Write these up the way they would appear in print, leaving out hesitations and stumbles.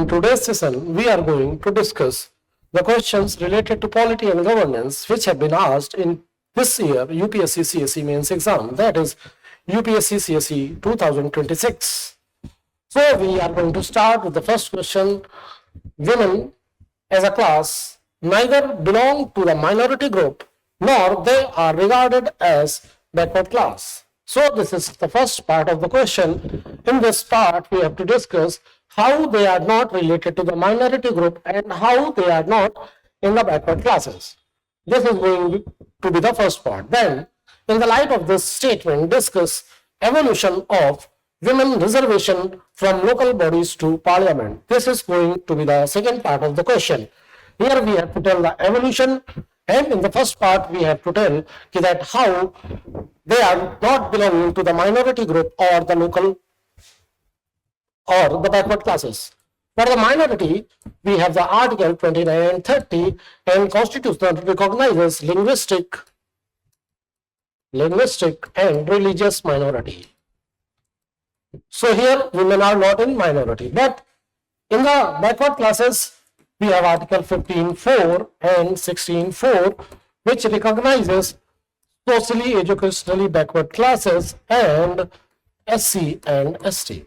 today's session, we are going to discuss the questions related to polity and governance which have been asked in this year UPSC CSE Mains exam, that is UPSC CSE 2026. So we are going to start with the first question. Women as a class neither belong to the minority group nor they are regarded as backward class. So this is the first part of the question. In this part, we have to discuss how they are not related to the minority group and how they are not in the backward classes. This is going to be the first part. Then, in the light of this statement, discuss evolution of women reservation from local bodies to parliament. This is going to be the second part of the question. Here we have to tell the evolution, and in the first part we have to tell that how they are not belonging to the minority group or the local or the backward classes. For the minority, we have the Article 29 and 30, and Constitution recognizes linguistic and religious minority. So here women are not in minority, but in the backward classes we have Article 15.4 and 16.4, which recognizes socially educationally backward classes and SC and ST.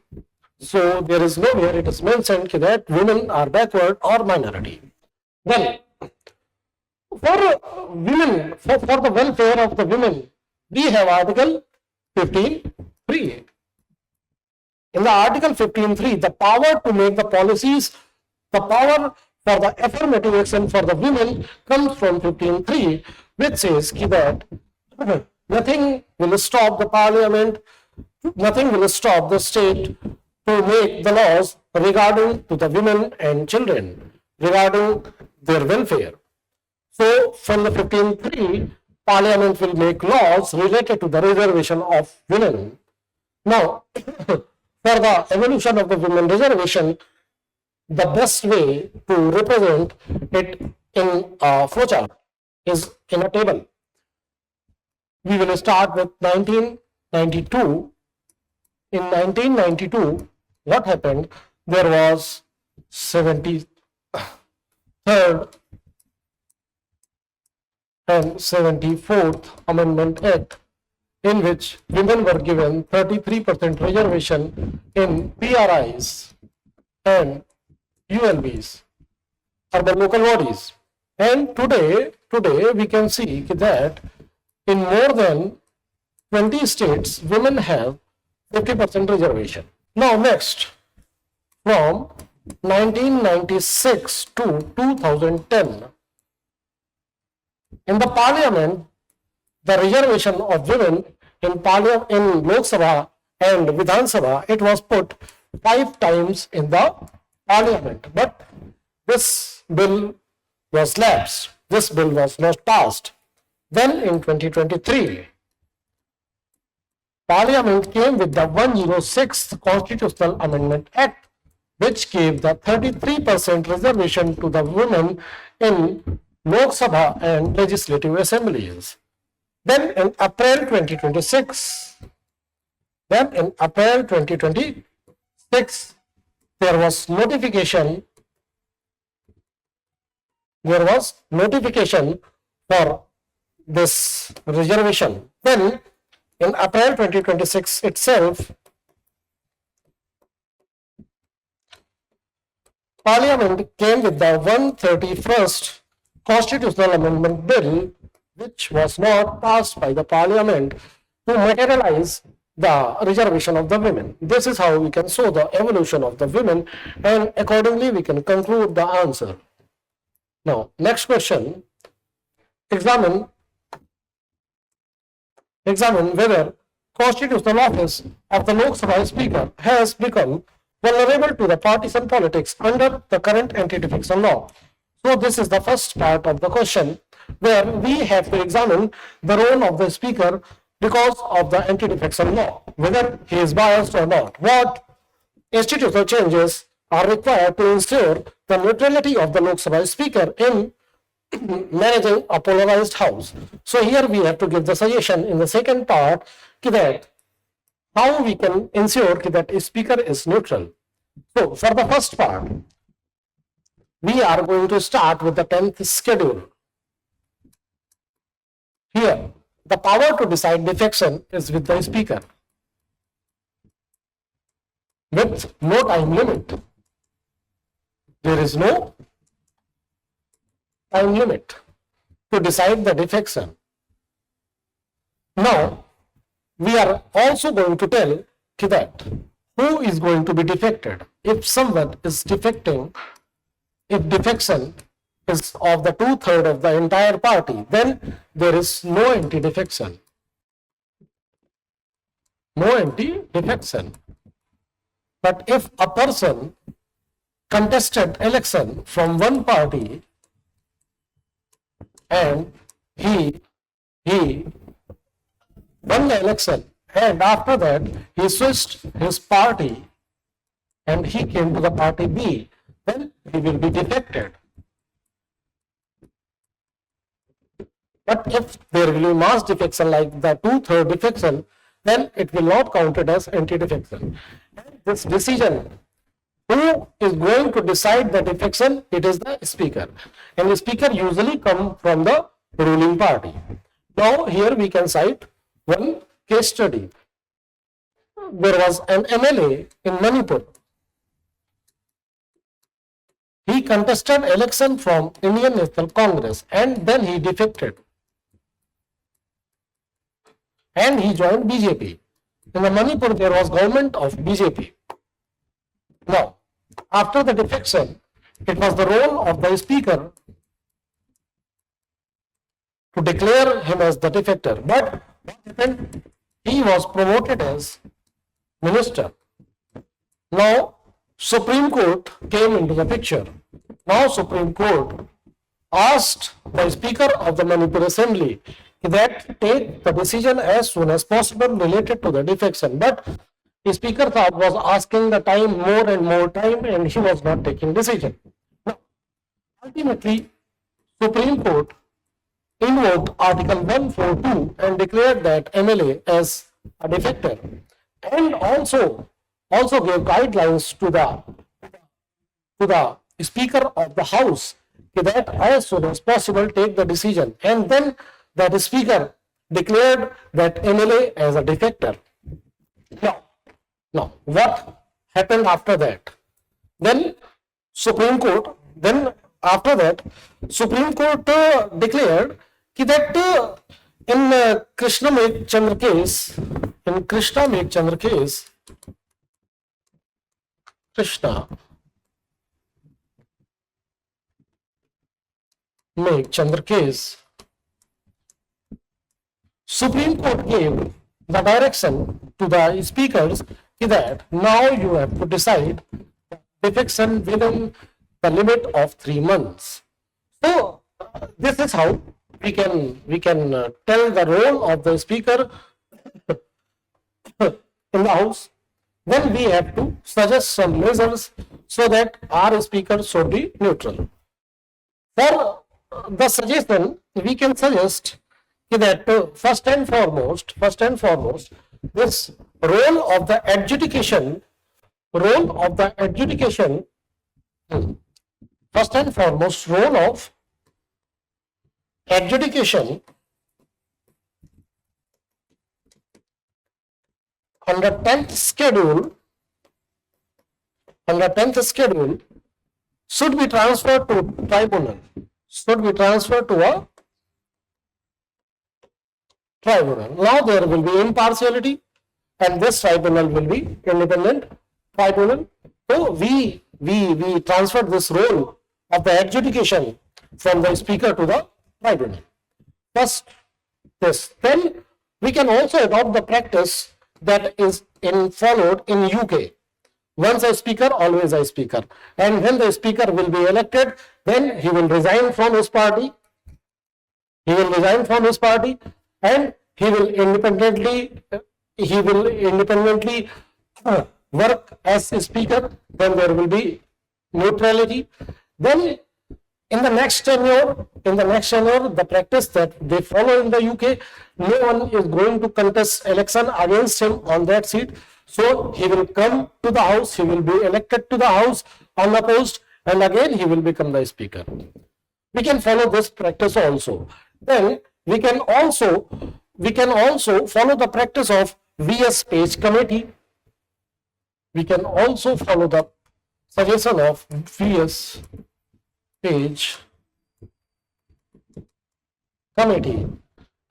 So there is nowhere it is mentioned that women are backward or minority. Then for women, for the welfare of the women, we have Article 15.3. In the Article 15.3, the power to make the policies, the power for the affirmative action for the women comes from 15.3, which says that nothing will stop the parliament, nothing will stop the state to make the laws regarding to the women and children, regarding their welfare. So from the 15.3, parliament will make laws related to the reservation of women. Now, for the evolution of the women reservation, the best way to represent it in a flowchart is in a table. We will start with 1992. In 1992, what happened? There was 73rd and 74th Amendment Act, in which women were given 33% reservation in PRIs and ULBs, urban local bodies. And today we can see that in more than 20 states, women have 50% reservation. Now next, from 1996 to 2010, in the parliament, the reservation of women in Lok Sabha and Vidhan Sabha, it was put 5 times in the parliament, but this bill was lapsed. This bill was not passed. Then in 2023, Parliament came with the 106th Constitutional Amendment Act, which gave the 33% reservation to the women in Lok Sabha and legislative assemblies. Then in April 2026, there was notification for this reservation. Then in April 2026 itself, Parliament came with the 131st Constitutional Amendment Bill, which was not passed by the Parliament, to materialize the reservation of the women. This is how we can show the evolution of the women, and accordingly we can conclude the answer. Now, next question. Examine whether constitutional office of the Lok Sabha Speaker has become vulnerable to the partisan politics under the current anti-defection law. So this is the first part of the question, where we have to examine the role of the Speaker because of the anti-defection law, whether he is biased or not. What institutional changes are required to ensure the neutrality of the Lok Sabha Speaker in managing a polarized house? So here we have to give the suggestion in the second part that how we can ensure that a speaker is neutral. So for the first part, we are going to start with the 10th schedule. Here, the power to decide defection is with the speaker, with no time limit. There is no time limit to decide the defection. Now, we are also going to tell that who is going to be defected. If someone is defecting, if defection is of the 2/3 of the entire party, then there is no anti-defection. No anti-defection. But if a person contested election from one party and he won the election, and after that he switched his party and he came to the party B, then he will be defected. But if there will be mass defection like the 2/3 defection, then it will not counted as anti-defection. This decision, who is going to decide the defection? It is the speaker, and the speaker usually come from the ruling party. Now here we can cite one case study. There was an MLA in Manipur. He contested election from Indian National Congress and then he defected. And he joined BJP. In the Manipur, there was government of BJP. Now, after the defection, it was the role of the speaker to declare him as the defector. But what happened? He was promoted as minister. Now, Supreme Court came into the picture. Now, Supreme Court asked the Speaker of the Manipur Assembly that take the decision as soon as possible related to the defection. But the Speaker was asking the time, more and more time, and he was not taking decision. Now, ultimately, Supreme Court invoked Article 142 and declared that MLA as a defector, and also gave guidelines to the Speaker of the House that as soon as possible take the decision, and then that Speaker declared that MLA as a defector. Now, what happened after that? Then Supreme Court declared that in Krishna Megh case, Krishna Megh case, Supreme Court gave the direction to the speakers that now you have to decide defection within the limit of 3 months. So this is how we can tell the role of the speaker in the House. Then we have to suggest some measures so that our speaker should be neutral. For the suggestion, we can suggest that first and foremost, this role of the adjudication, first and foremost, role of adjudication under 10th schedule should be transferred to tribunal, a tribunal. Now there will be impartiality and this tribunal will be independent tribunal. So we transfer this role of the adjudication from the speaker to the tribunal. First this. Then we can also adopt the practice that is followed in UK. Once a speaker, always a speaker. And when the speaker will be elected, then he will resign from his party. And he will independently work as a speaker. Then there will be neutrality. Then in the next tenure, the practice that they follow in the UK, no one is going to contest election against him on that seat. So he will come to the House, he will be elected to the House unopposed, and again he will become the speaker. We can follow this practice also. Then we can also follow the practice of VS page committee. We can also follow the suggestion of VS page committee,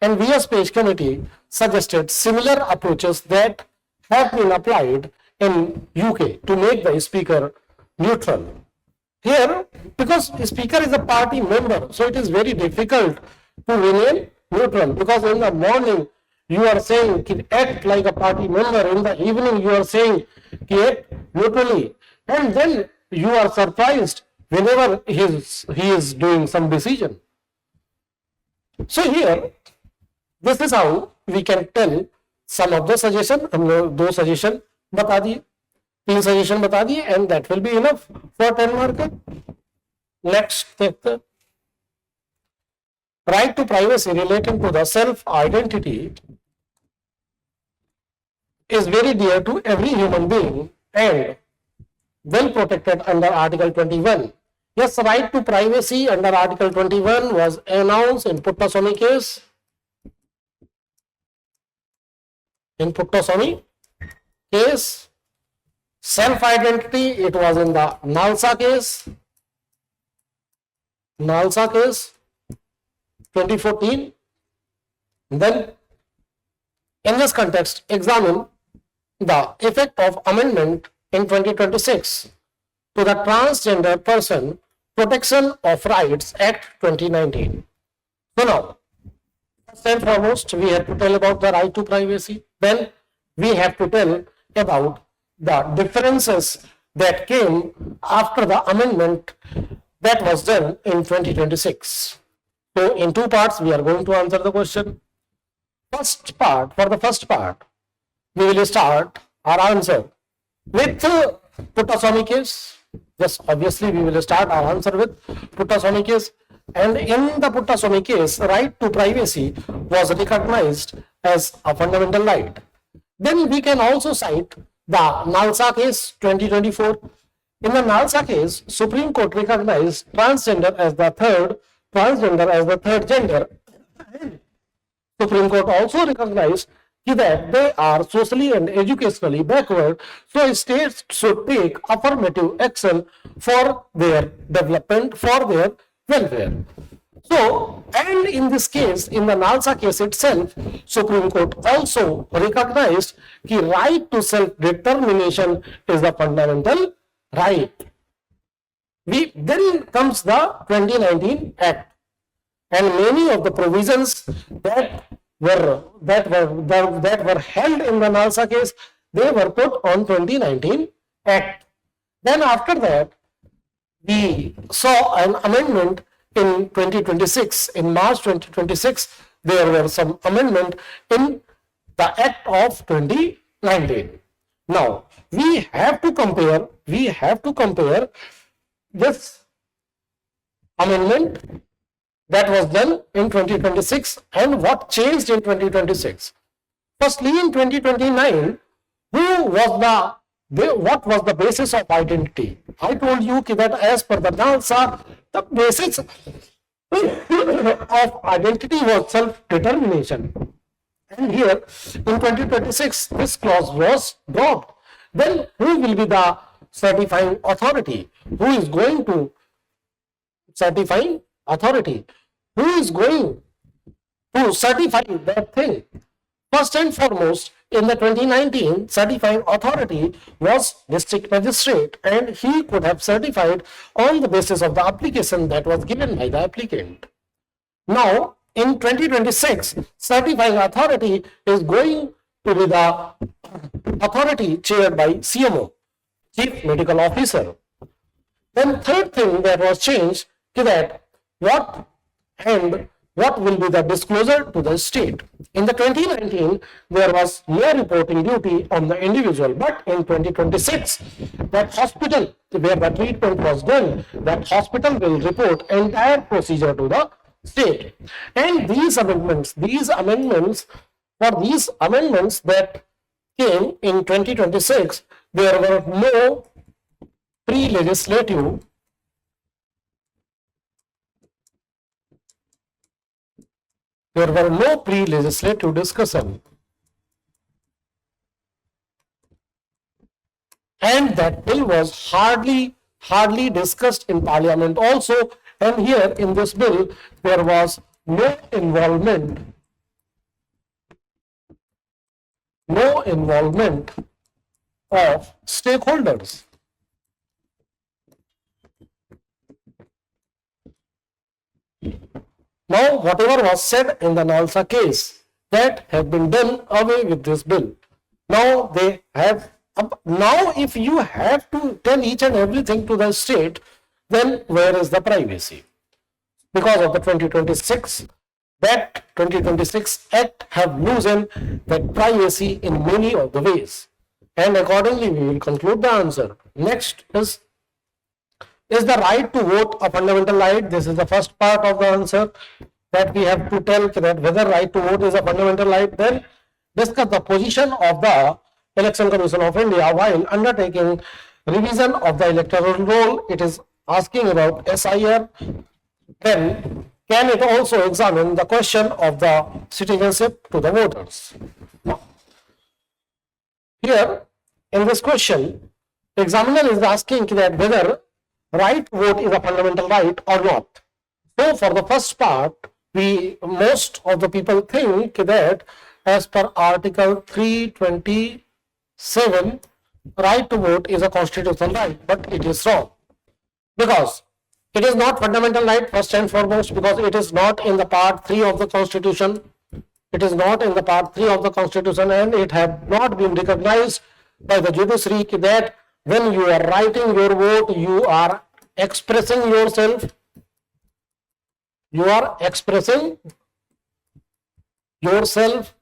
and VS page committee suggested similar approaches that have been applied in UK to make the speaker neutral. Here, because speaker is a party member, so it is very difficult to remain neutral, because in the morning you are saying act like a party member, in the evening you are saying act neutrally, and then you are surprised whenever he is doing some decision. So here, this is how we can tell some of the suggestion. हमने 2 suggestion बता दिए, 3 suggestion बता दिए, and that will be enough for 10 mark. Next, देखते, right to privacy relating to the self identity is very dear to every human being and well protected under Article 21. Yes, right to privacy under Article 21 was announced in Puttaswamy case. In Puttaswamy case, self-identity, it was in the Nalsa case. Nalsa case, 2014. Then, in this context, examine the effect of amendment in 2026 to the Transgender Person Protection of Rights Act 2019. So now, first and foremost, we have to tell about the right to privacy. Then we have to tell about the differences that came after the amendment that was done in 2026. So in 2 parts, we are going to answer the question. First part, for the first part, we will start our answer with Puttaswamy case. Yes, obviously we will start our answer with Puttaswamy case, and in the Puttaswamy case, right to privacy was recognized as a fundamental right. Then we can also cite the Nalsa case 2024. In the Nalsa case, Supreme Court recognized transgender as the third gender. Supreme Court also recognized that they are socially and educationally backward, so states should take affirmative action for their development, for their welfare. So, and in this case, in the Nalsa case itself, Supreme Court also recognized that right to self-determination is a fundamental right. Then comes the 2019 Act, and many of the provisions that were held in the Nalsa case, they were put on 2019 Act. Then after that, we saw an amendment in 2026. In March 2026, there were some amendment in the Act of 2019. Now, we have to compare this amendment that was done in 2026 and what changed in 2026. Firstly, in 2029, what was the basis of identity? I told you that as per the Nalsa, the basis of identity was self-determination. And here, in 2026, this clause was dropped. Then who will be the certifying authority? Who is going to certifying authority? Who is going to certify that thing? First and foremost, in the 2019, certifying authority was district magistrate, and he could have certified on the basis of the application that was given by the applicant. Now, in 2026, certifying authority is going to be the authority chaired by CMO, Chief Medical Officer. Then third thing that was changed is that what will be the disclosure to the state. In the 2019, there was no reporting duty on the individual, but in 2026, that hospital where the treatment was done, that hospital will report entire procedure to the state. And these amendments that came in 2026, there were no pre-legislative There were no pre-legislative discussion. And that bill was hardly discussed in parliament also. And here in this bill, there was no involvement of stakeholders. Now, whatever was said in the Nalsa case, that have been done away with this bill. Now they have. Now, if you have to tell each and everything to the state, then where is the privacy? Because of the 2026 Act have loosened that privacy in many of the ways, and accordingly we will conclude the answer. Next is the right to vote a fundamental right? This is the first part of the answer, that we have to tell that whether right to vote is a fundamental right. Then discuss the position of the Election Commission of India while undertaking revision of the electoral roll. It is asking about SIR. Then can it also examine the question of the citizenship to the voters? Now, here in this question, examiner is asking that whether right to vote is a fundamental right or not. So for the first part, most of the people think that as per Article 327, right to vote is a constitutional right, but it is wrong, because it is not fundamental right, first and foremost, because it is not in the part 3 of the Constitution. It is not in the part 3 of the Constitution, and it had not been recognized by the judiciary that when you are writing your vote, you are expressing yourself. You are expressing yourself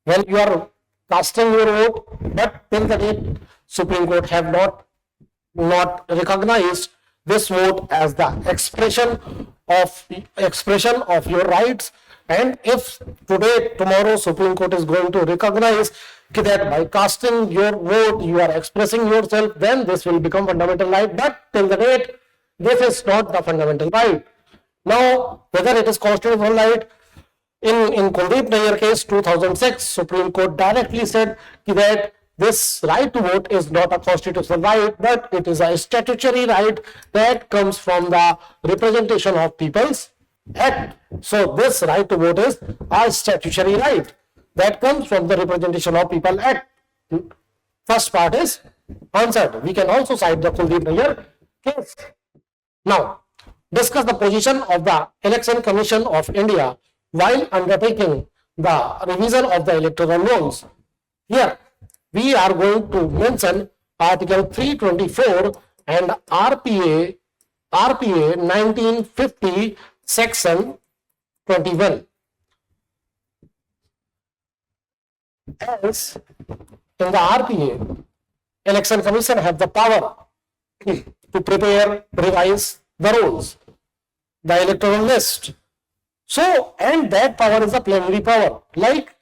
when you are casting your vote, but till the date Supreme Court have not recognized this vote as the expression of your rights. And if tomorrow Supreme Court is going to recognize that by casting your vote you are expressing yourself, then this will become fundamental right. But till the date, this is not the fundamental right. Now, whether it is constitutional right, in Kuldeep Nayyar case 2006, Supreme Court directly said that this right to vote is not a constitutional right, but it is a statutory right that comes from the Representation of People's Act. So this right to vote is a statutory right that comes from the Representation of People Act. First part is answered. We can also cite the Kuldeep Nayyar case. Now, discuss the position of the Election Commission of India while undertaking the revision of the electoral rolls. Here, we are going to mention Article 324 and RPA 1950 Section 21. As in the RPA, Election Commission have the power to prepare, revise the rolls, the electoral list. So, and that power is a plenary power. Like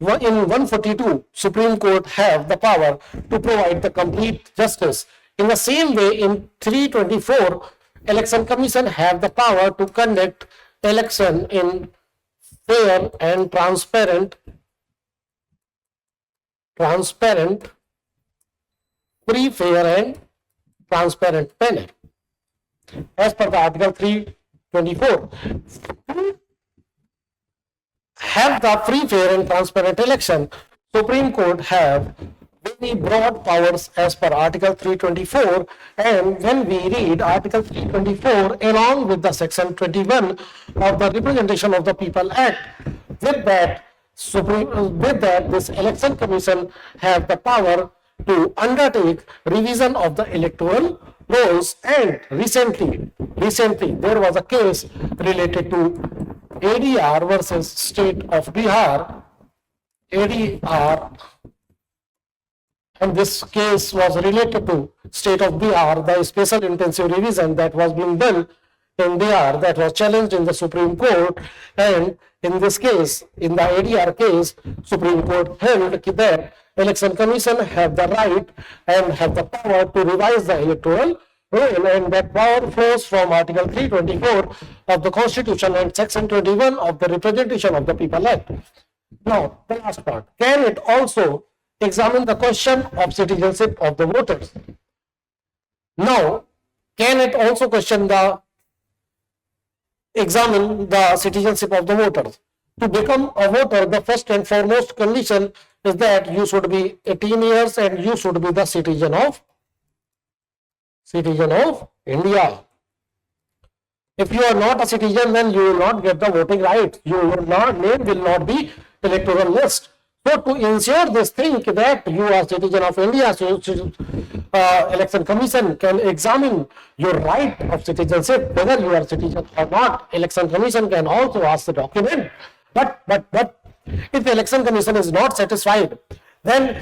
in 142, Supreme Court have the power to provide the complete justice. In the same way, in 324, Election Commission have the power to conduct election in fair and transparent, free, fair and transparent manner. As per the Article 324, have the free, fair and transparent election, Supreme Court have very broad powers as per Article 324, and when we read Article 324 along with the Section 21 of the Representation of the People Act, with that this Election Commission have the power to undertake revision of the electoral rolls. And recently there was a case related to ADR versus State of Bihar. ADR, and this case was related to State of Bihar, the special intensive revision that was being done in Bihar, that was challenged in the Supreme Court. And in this case, in the ADR case, Supreme Court held that Election Commission have the right and have the power to revise the electoral role, and that power flows from Article 324 of the Constitution and Section 21 of the Representation of the People Act. Now, the last part. Can it also examine the question of citizenship of the voters? Now, can it also examine the citizenship of the voters? To become a voter, the first and foremost condition is that you should be 18 years and you should be the citizen of India. If you are not a citizen, then you will not get the voting right. Your name will not be electoral list. So to ensure this thing that you are citizen of India, so election commission can examine your right of citizenship, whether you are citizen or not. Election commission can also ask the document. But if the election commission is not satisfied, then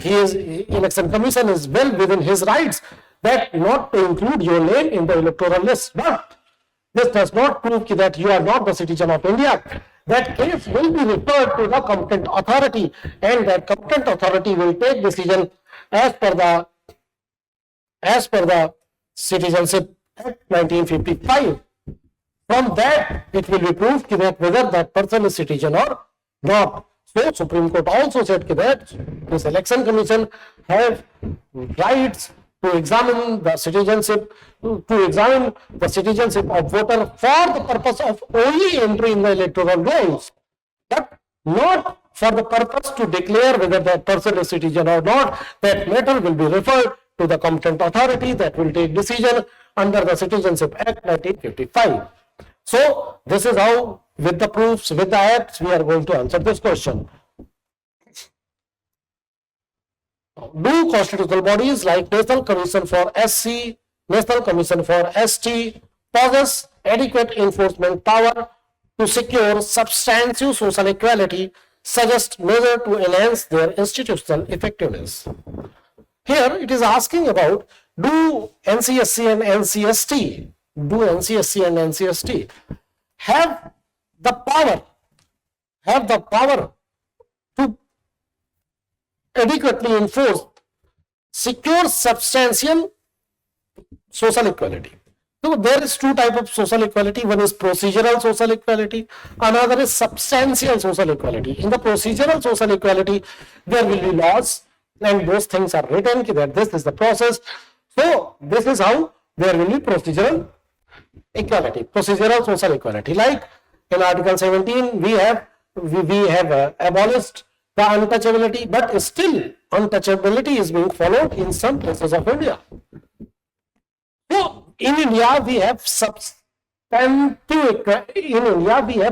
election commission is well within his rights that not to include your name in the electoral list. But this does not prove that you are not the citizen of India. That case will be referred to the competent authority, and that competent authority will take decision as per the Citizenship Act 1955. From that, it will be proved that whether that person is citizen or not. So, Supreme Court also said that this election commission have rights to examine the citizenship, of voter for the purpose of only entry in the electoral rolls, but not for the purpose to declare whether that person is citizen or not. That matter will be referred to the competent authority that will take decision under the Citizenship Act 1955. So, this is how, with the proofs, with the acts, we are going to answer this question. Do constitutional bodies like National Commission for SC, National Commission for ST possess adequate enforcement power to secure substantive social equality, suggest measures to enhance their institutional effectiveness? Here it is asking about, do NCSC and NCST have the power to adequately enforce, secure substantial social equality? So there is two types of social equality. One is procedural social equality, another is substantial social equality. In the procedural social equality, there will be laws and those things are written that this is the process. So this is how there will be procedural equality, procedural social equality. Like in Article 17, we have abolished the untouchability, but still untouchability is being followed in some places of India. So in India, we have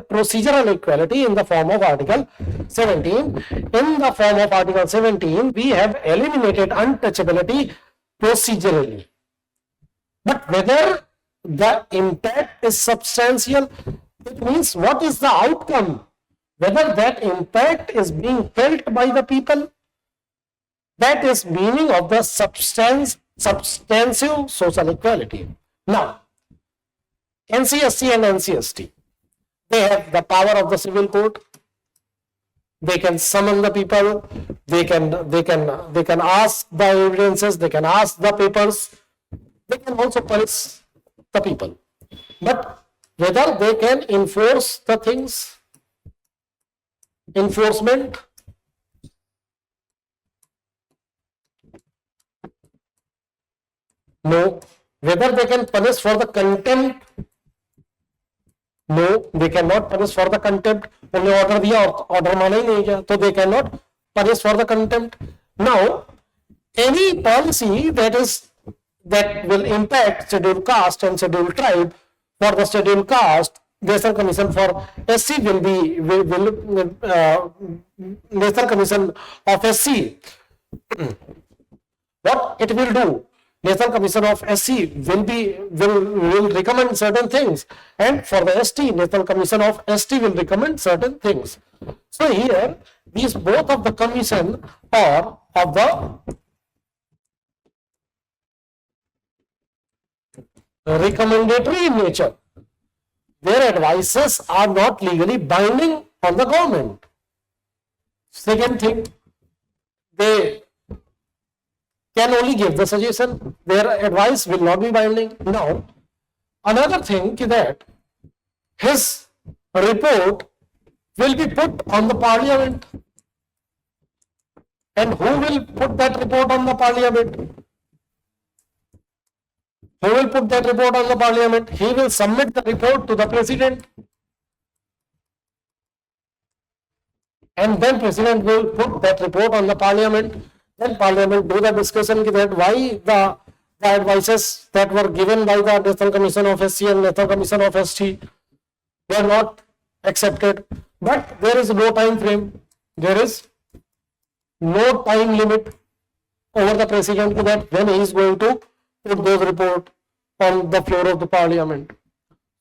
procedural equality in the form of Article 17. In the form of Article 17, we have eliminated untouchability procedurally. But whether the impact is substantial, it means what is the outcome? Whether that impact is being felt by the people, that is meaning of the substantive social equality. Now, NCSC and NCST, they have the power of the civil court. They can summon the people. They can ask the evidences. They can ask the papers. They can also punish the people. But whether they can enforce the things, enforcement, no. Whether they can punish for the contempt, no, they cannot punish for the contempt. उन्होंने order दिया, order माना ही नहीं गया, तो they cannot punish for the contempt. Now, any policy that will impact scheduled caste and scheduled tribe, for the scheduled caste, National Commission for SC National Commission of SC. What it will do? National Commission of SC will recommend certain things, and for the ST, National Commission of ST will recommend certain things. So here, these both of the commission are of the recommendatory in nature. Their advices are not legally binding on the government. Second thing, they can only give the suggestion. Their advice will not be binding. Now, another thing is that his report will be put on the parliament. And who will put that report on the parliament? Who will put that report on the parliament? He will submit the report to the president. And then president will put that report on the parliament. Then parliament do the discussion that why the advices that were given by the National Commission of SC and National Commission of ST were not accepted. But there is no time frame. There is no time limit over the president that when he is going to put those report on the floor of the parliament.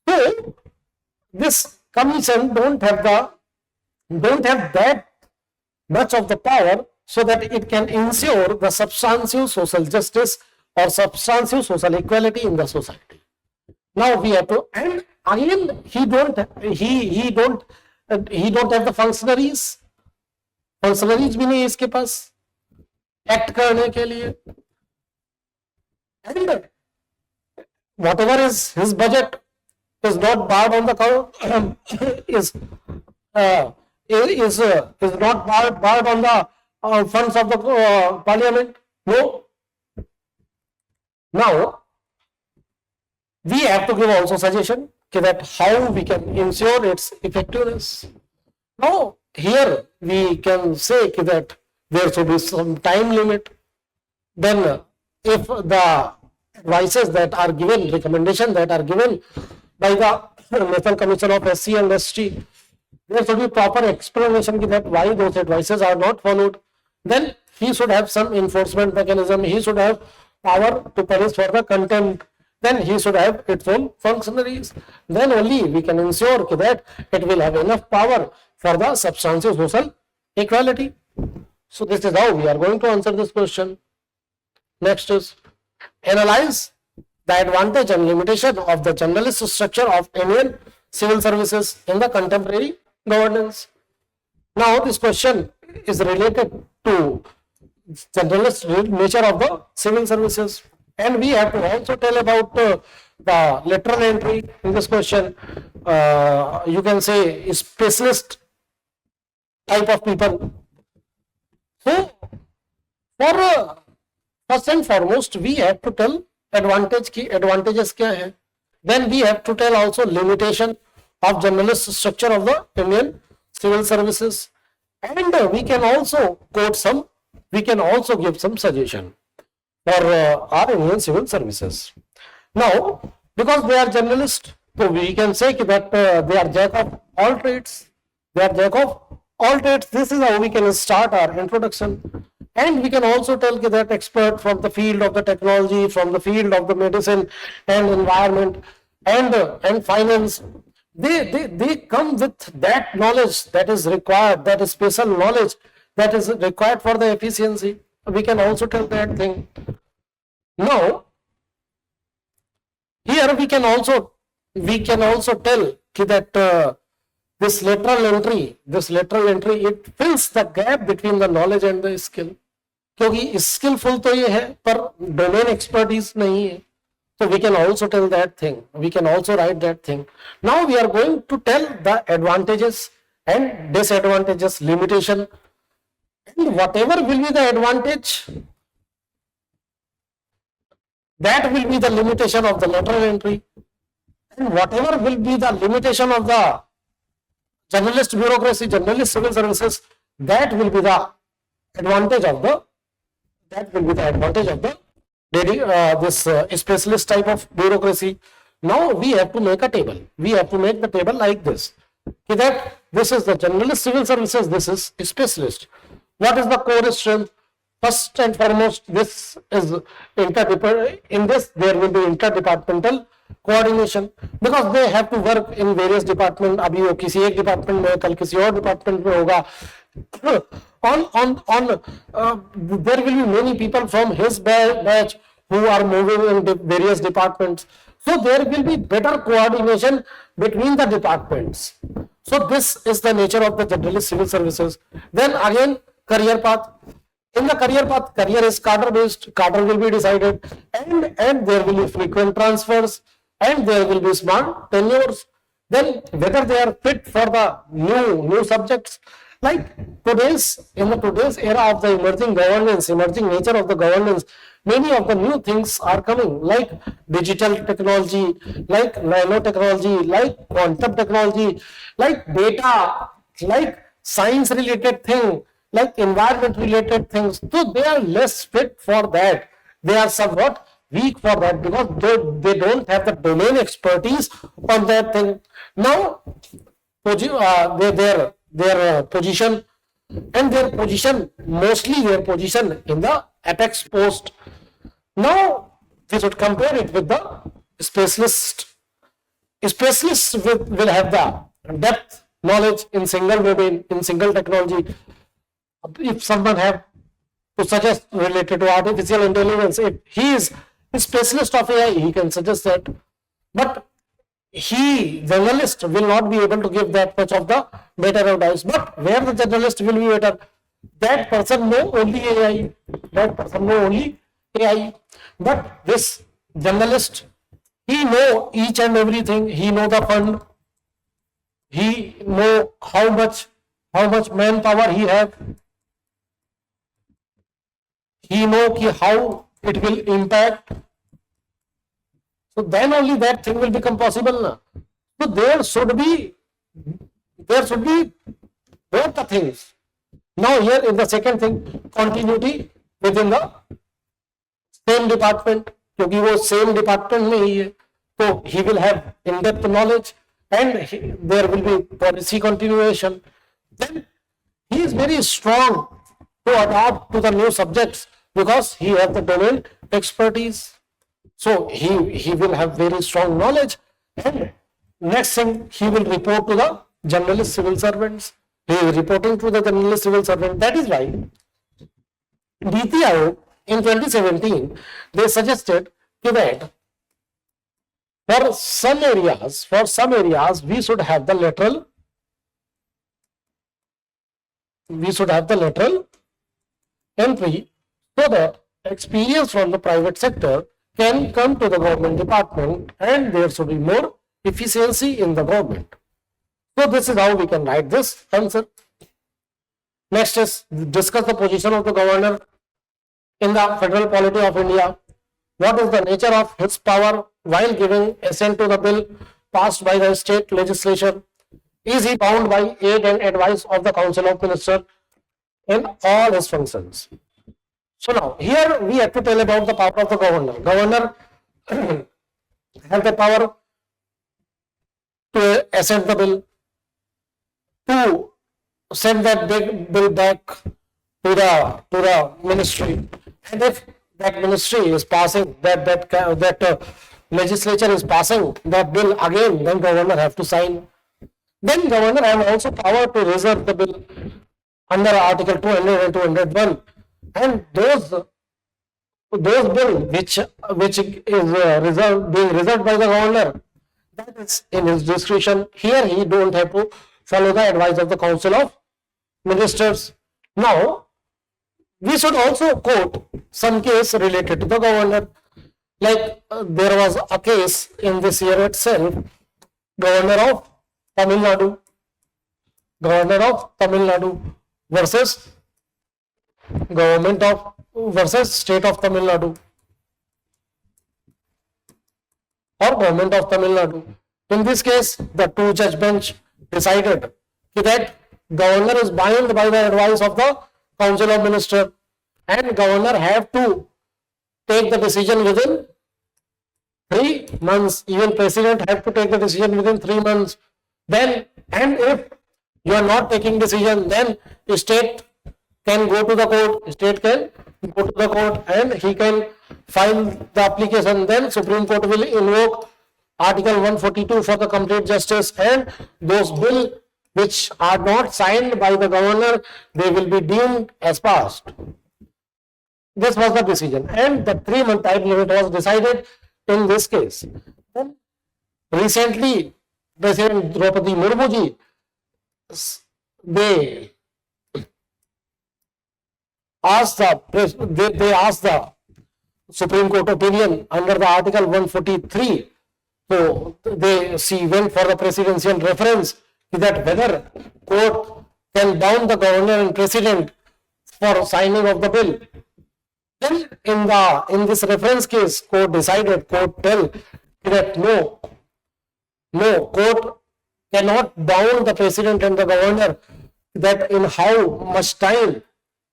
So this commission don't have that much of the power so that it can ensure the substantive social justice or substantive social equality in the society. Now we have to, and again he don't have the functionaries भी नहीं है इसके पास act करने के लिए. And whatever is his budget is not barred on the is not barred on the funds of the parliament. No. Now we have to give also suggestion that how we can ensure its effectiveness. Now here we can say that there should be some time limit. Then if the advices that are given, recommendations that are given by the National Commission of SC and ST, there should be proper explanation that why those advices are not followed. Then he should have some enforcement mechanism. He should have power to punish for the contempt. Then he should have its own functionaries. Then only we can ensure that it will have enough power for the substantive social equality. So this is how we are going to answer this question. Next is analyze the advantage and limitation of the generalist structure of Indian civil services in the contemporary governance. Now this question is related to generalist nature of the civil services, and we have to also tell about the lateral entry in this question. You can say specialist type of people. So for first and foremost we have to tell advantages क्या है. Then we have to tell also limitation of generalist structure of the Indian civil services, and we can also give some suggestion for our Indian civil services. Now because they are generalist, so we can say that they are jack of all trades. This is how we can start our introduction. And we can also tell that expert from the field of the technology, from the field of the medicine and environment and finance, they come with that knowledge that is required, that is special knowledge that is required for the efficiency. We can also tell that thing. Now here we can also tell that this lateral entry, it fills the gap between the knowledge and the skill. क्योंकि skillful तो ये है पर domain expertise नहीं है. So we can also tell that thing. We can also write that thing. Now we are going to tell the advantages and disadvantages, limitation, and whatever will be the advantage, that will be the limitation of the lateral entry, and whatever will be the limitation of the generalist bureaucracy, generalist civil services, that will be the advantage of the this specialist type of bureaucracy. Now we have to make a table. We have to make the table like this. That this is the generalist civil services, this is specialist. What is the core strength? First and foremost, this is in this there will be interdepartmental coordination, because they have to work in various departments. अभी वो किसी एक department में, कल किसी और department में होगा. There will be many people from his batch who are moving in various departments. So there will be better coordination between the departments. So this is the nature of the generalist civil services. Then again, career path. In the career path, career is cadre based, cadre will be decided, and there will be frequent transfers, and there will be smart tenures. Then whether they are fit for the new subjects, like in the today's era of the emerging governance, emerging nature of the governance, many of the new things are coming, like digital technology, like nanotechnology, like quantum technology, like data, like science related thing, like environment related things. So they are less fit for that. They are somewhat weak for that because they don't have the domain expertise on that thing. Now, their position and their position, mostly their position in the apex post. Now, we should compare it with the specialist. Specialists will have the depth knowledge in single domain, in single technology. If someone have to suggest related to artificial intelligence, if he is a specialist of AI, he can suggest that. But journalist, will not be able to give that much of the better advice. But where the journalist will be better, that person know only AI. That person know only AI. But this journalist, he know each and everything. He know the fund. He know how much manpower he have. He know how it will impact. So then only that thing will become possible. Na? So there should be both the things. Now here in the second thing, continuity within the same department, क्योंकि वो same department में ही है, तो he will have in-depth knowledge and there will be policy continuation. Then he is very strong to adapt to the new subjects because he has the domain expertise. So he will have very strong knowledge, and next thing, he will report to the generalist civil servants. He is reporting to the generalist civil servant. That is why Niti Aayog in 2017 they suggested that for some areas we should have the lateral entry so that experience from the private sector can come to the government department and there should be more efficiency in the government. So this is how we can write this answer. Next is discuss the position of the governor in the federal polity of India. What is the nature of his power while giving assent to the bill passed by the state legislature? Is he bound by aid and advice of the Council of Ministers in all his functions? So now, here we have to tell about the power of the governor. Governor has the power to assent the bill, to send that bill back to the ministry, and if that ministry is passing that legislature is passing that bill again, then governor have to sign. Then governor have also power to reserve the bill under Article 200 and 201. And those bill which is being reserved by the governor, that is in his discretion. Here he don't have to follow the advice of the Council of Ministers. Now we should also quote some case related to the governor. Like there was a case in this year itself, Governor of Tamil Nadu versus State of Tamil Nadu or Government of Tamil Nadu. In this case, the two-judge bench decided that governor is bound by the advice of the Council of Ministers, and governor have to take the decision within 3 months. Even president have to take the decision within 3 months. Then, and if you are not taking decision, then the state can go to the court, and he can file the application. Then Supreme Court will invoke Article 142 for the complete justice, and those bills which are not signed by the governor, they will be deemed as passed. This was the decision, and the 3-month time limit was decided in this case. Then recently, President Draupadi Murmu ji, they ask they ask the Supreme Court opinion under the Article 143. So she went for the presidential reference that whether court can bound the governor and president for signing of the bill. Then in this reference case, court tell that no, court cannot bound the president and the governor that in how much time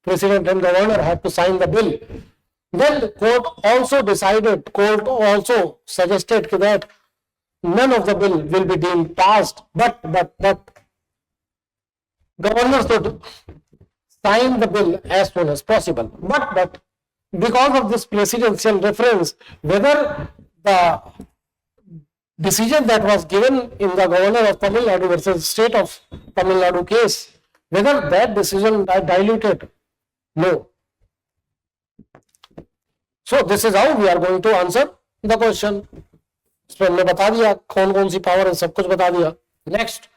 president and governor have to sign the bill. Then court also suggested that none of the bill will be deemed passed, but governor should sign the bill as soon as possible. But because of this presidential reference, whether the decision that was given in the governor of Tamil Nadu versus state of Tamil Nadu case, whether that decision diluted, no. So this is how we are going to answer the question. So हमने बता दिया कौन सी power है, सब कुछ बता दिया. Next,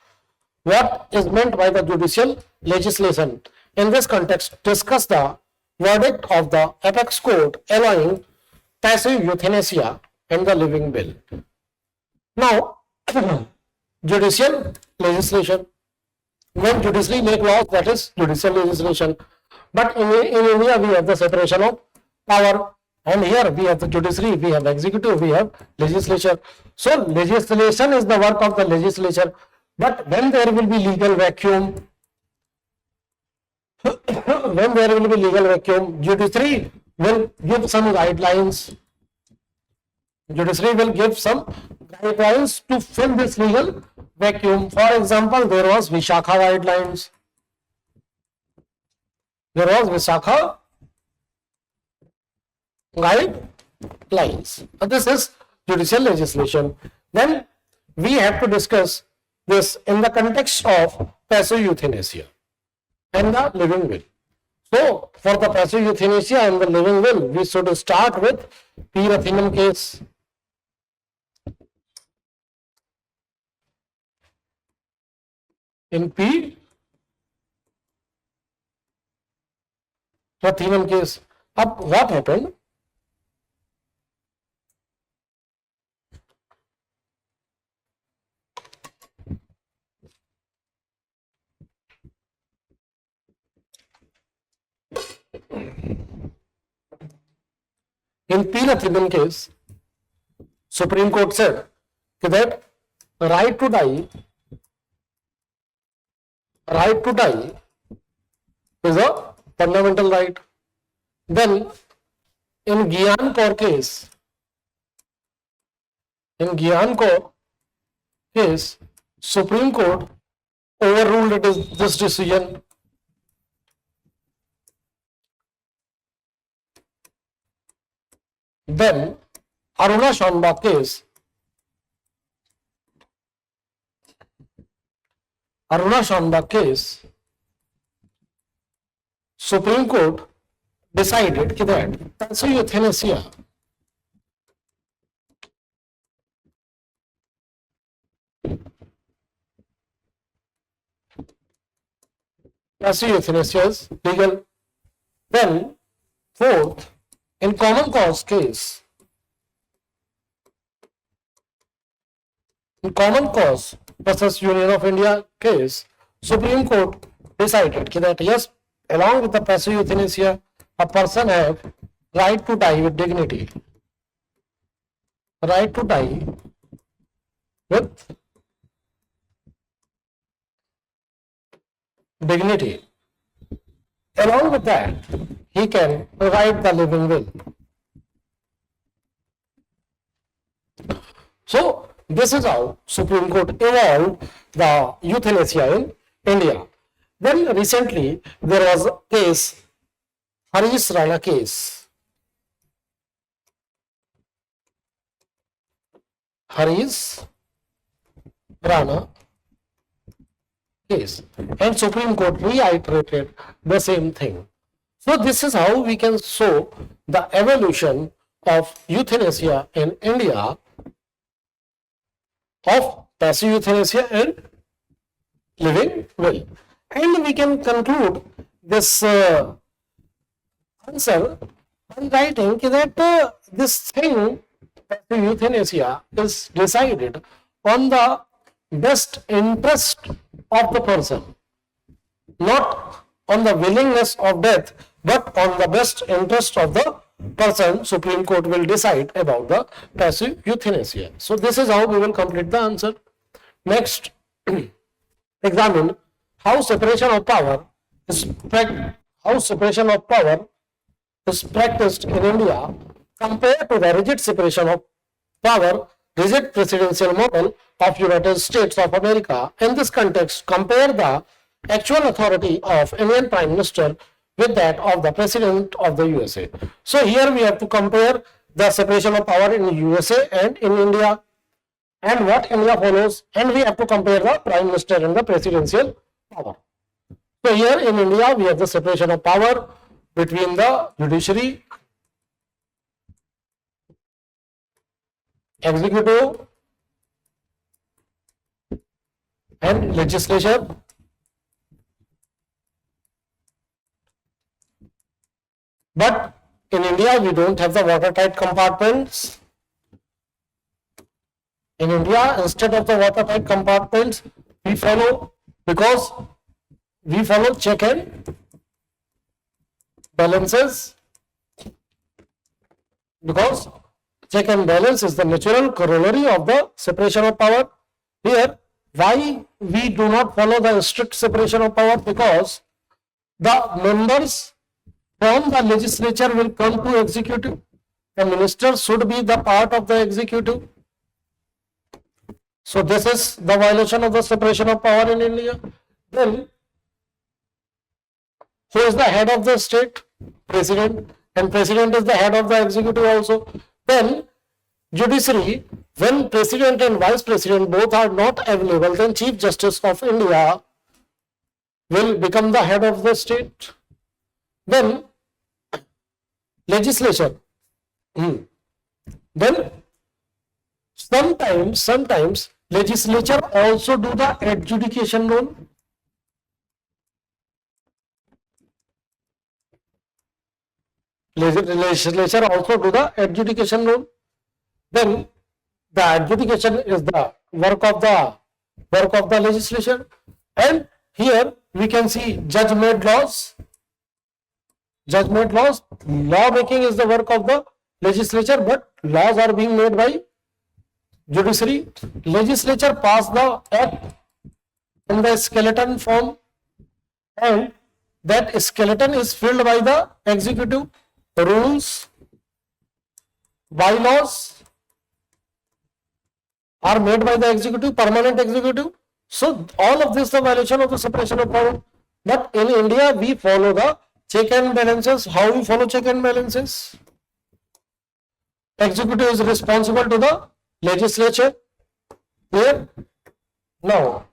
what is meant by the judicial legislation? In this context, discuss the verdict of the apex court allowing passive euthanasia and the living will. Now, judicial legislation. When judiciary make laws, that is judicial legislation. But in India, we have the separation of power. And here we have the judiciary, we have executive, we have legislature. So legislation is the work of the legislature. But when there will be legal vacuum, judiciary will give some guidelines. Judiciary will give some guidelines to fill this legal vacuum. For example, there was Vishakha guidelines. This is judicial legislation. Then we have to discuss this in the context of passive euthanasia and the living will. So, for the passive euthanasia and the living will, we should start with P. Rathinam case. In P. Rathinam case, what happened? In P. Rathinam case, Supreme Court said that right to die is a fundamental right. Then in Gyan Kaur case, Supreme Court overruled this decision. Then Aruna Shanba case, Supreme Court decided that passive euthanasia is legal. Then fourth, in common cause case, versus Union of India case, Supreme Court decided that yes, along with the passive euthanasia, a person have right to die with dignity. Right to die with dignity. Along with that, he can write the living will. So, this is how Supreme Court evolved the euthanasia in India. Then recently, there was a case, Harish Rana case. Harish Rana case. And Supreme Court reiterated the same thing. So this is how we can show the evolution of euthanasia in India, of passive euthanasia and living will. And we can conclude this answer by writing that this thing, euthanasia, is decided on the best interest of the person, not on the willingness of death, but on the best interest of the person. Supreme Court will decide about the passive euthanasia. So this is how we will complete the answer. Next, examine how separation of power is practiced in India compared to the rigid separation of power, rigid presidential model of United States of America. In this context, compare the actual authority of Indian Prime Minister with that of the President of the USA. So here we have to compare the separation of power in USA and in India, and what India follows, and we have to compare the Prime Minister and the presidential power. So here in India we have the separation of power between the judiciary, executive and legislature. But in India we don't have the watertight compartments. In India, instead of the watertight compartments, we follow check and balances, because check and balance is the natural corollary of the separation of power. Here, why we do not follow the strict separation of power? Because the members from the legislature will come to executive. The minister should be the part of the executive. So this is the violation of the separation of power in India. Then, who is the head of the state? President. And president is the head of the executive also. Then, judiciary, when president and vice president both are not available, then Chief Justice of India will become the head of the state. Then, legislation. Then, sometimes legislature also do the adjudication role. Legislature also do the adjudication role. Then the adjudication is the work of the legislature. And here we can see judge-made laws. Judge-made laws. Law making is the work of the legislature, but laws are being made by judiciary. Legislature pass the act in the skeleton form, and that skeleton is filled by the executive. Rules, bylaws are made by the executive, permanent executive. So all of this is a violation of the separation of power. But in India we follow the check and balances. How we follow check and balances? Executive is responsible to the legislature. Here, now,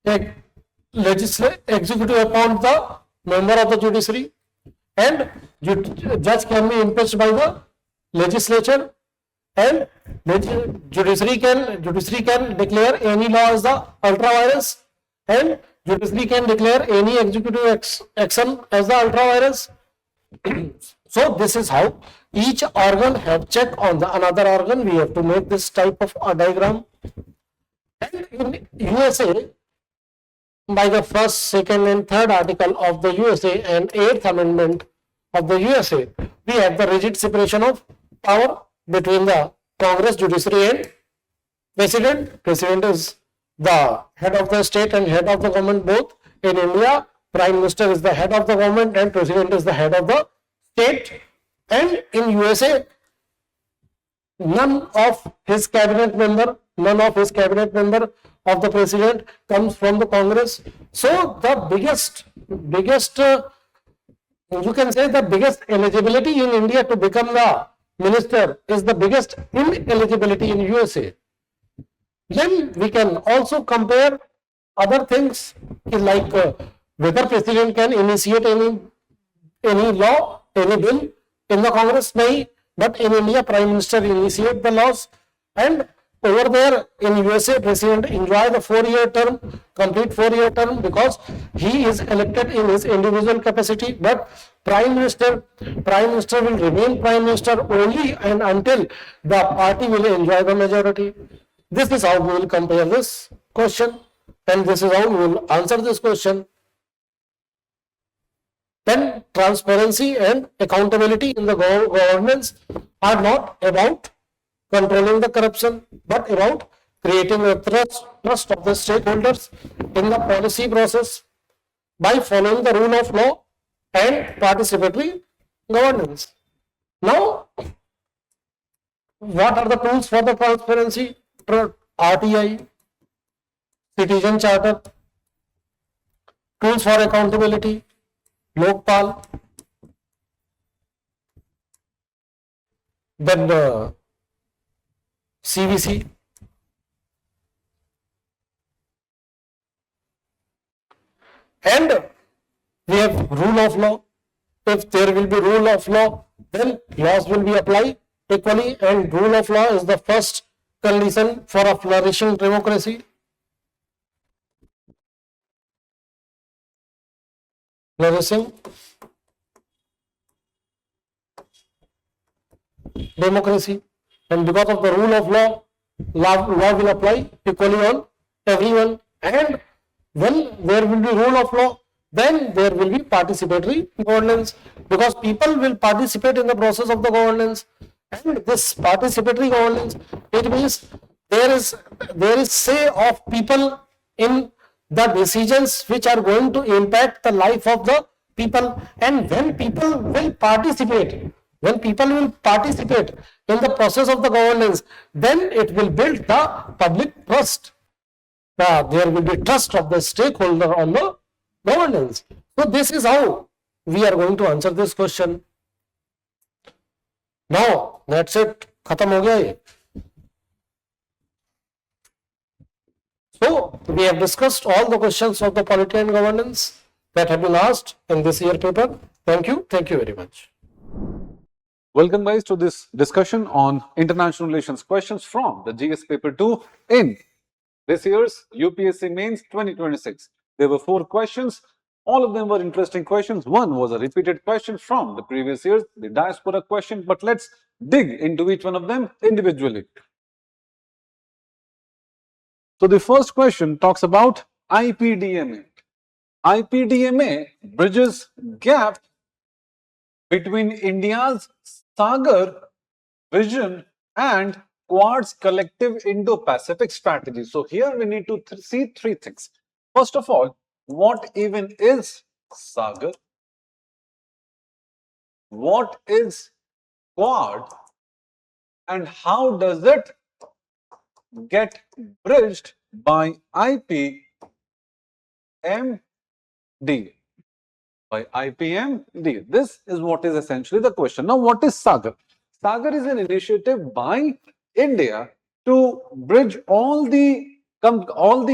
executive appoint the member of the judiciary, and judge can be impeached by the legislature, and judiciary can declare any law as the ultra virus, and judiciary can declare any executive action as the ultra virus. So this is how each organ have check on the another organ. We have to make this type of a diagram. And in USA, by the first, second and third article of the USA and 8th Amendment of the USA, we have the rigid separation of power between the Congress, judiciary and president. President is the head of the state and head of the government both. In India, Prime Minister is the head of the government and President is the head of the state. And in USA, none of his cabinet member of the President comes from the Congress. So the biggest you can say the biggest eligibility in India to become the minister is the biggest ineligibility in USA. Then we can also compare other things like whether president can initiate any law, any bill in the Congress. Nahi, but in India Prime Minister initiate the laws, and over there in USA, president enjoy the 4-year term, complete 4-year term, because he is elected in his individual capacity. But prime minister will remain prime minister only and until the party will enjoy the majority. This is how we will compare this question, and this is how we will answer this question. Then transparency and accountability in the governance are not about controlling the corruption, but about creating a trust of the stakeholders in the policy process by following the rule of law and participatory governance. Now, what are the tools for the transparency? RTI, Citizen Charter, tools for accountability, Lokpal, then CVC, and we have rule of law. If there will be rule of law, then laws will be applied equally, and rule of law is the first condition for a flourishing democracy. Flourishing democracy, and because of the rule of law, law will apply equally on everyone. And when there will be rule of law, then there will be participatory governance, because people will participate in the process of the governance. And this participatory governance, it means there is say of people in the decisions which are going to impact the life of the people. And when people will participate in the process of the governance, then it will build the public trust. There will be trust of the stakeholder on the governance. So this is how we are going to answer this question. Now that's it, khatam ho gaya ye. So we have discussed all the questions of the polity and governance that have been asked in this year paper. Thank you very much. Welcome guys to this discussion on international relations questions from the GS paper 2 in this year's UPSC Mains 2026. There were 4 questions. All of them were interesting questions. One was a repeated question from the previous years, the diaspora question, but let's dig into each one of them individually. So the first question talks about IPDMA. IPDMA bridges gap between India's Sagar vision and Quad's collective Indo-Pacific strategy. So here we need to see 3 things. First of all, what even is Sagar? What is Quad? And how does it get bridged by IPMD? By IPMD. This is what is essentially the question. Now, what is Sagar? Sagar is an initiative by India to bridge all the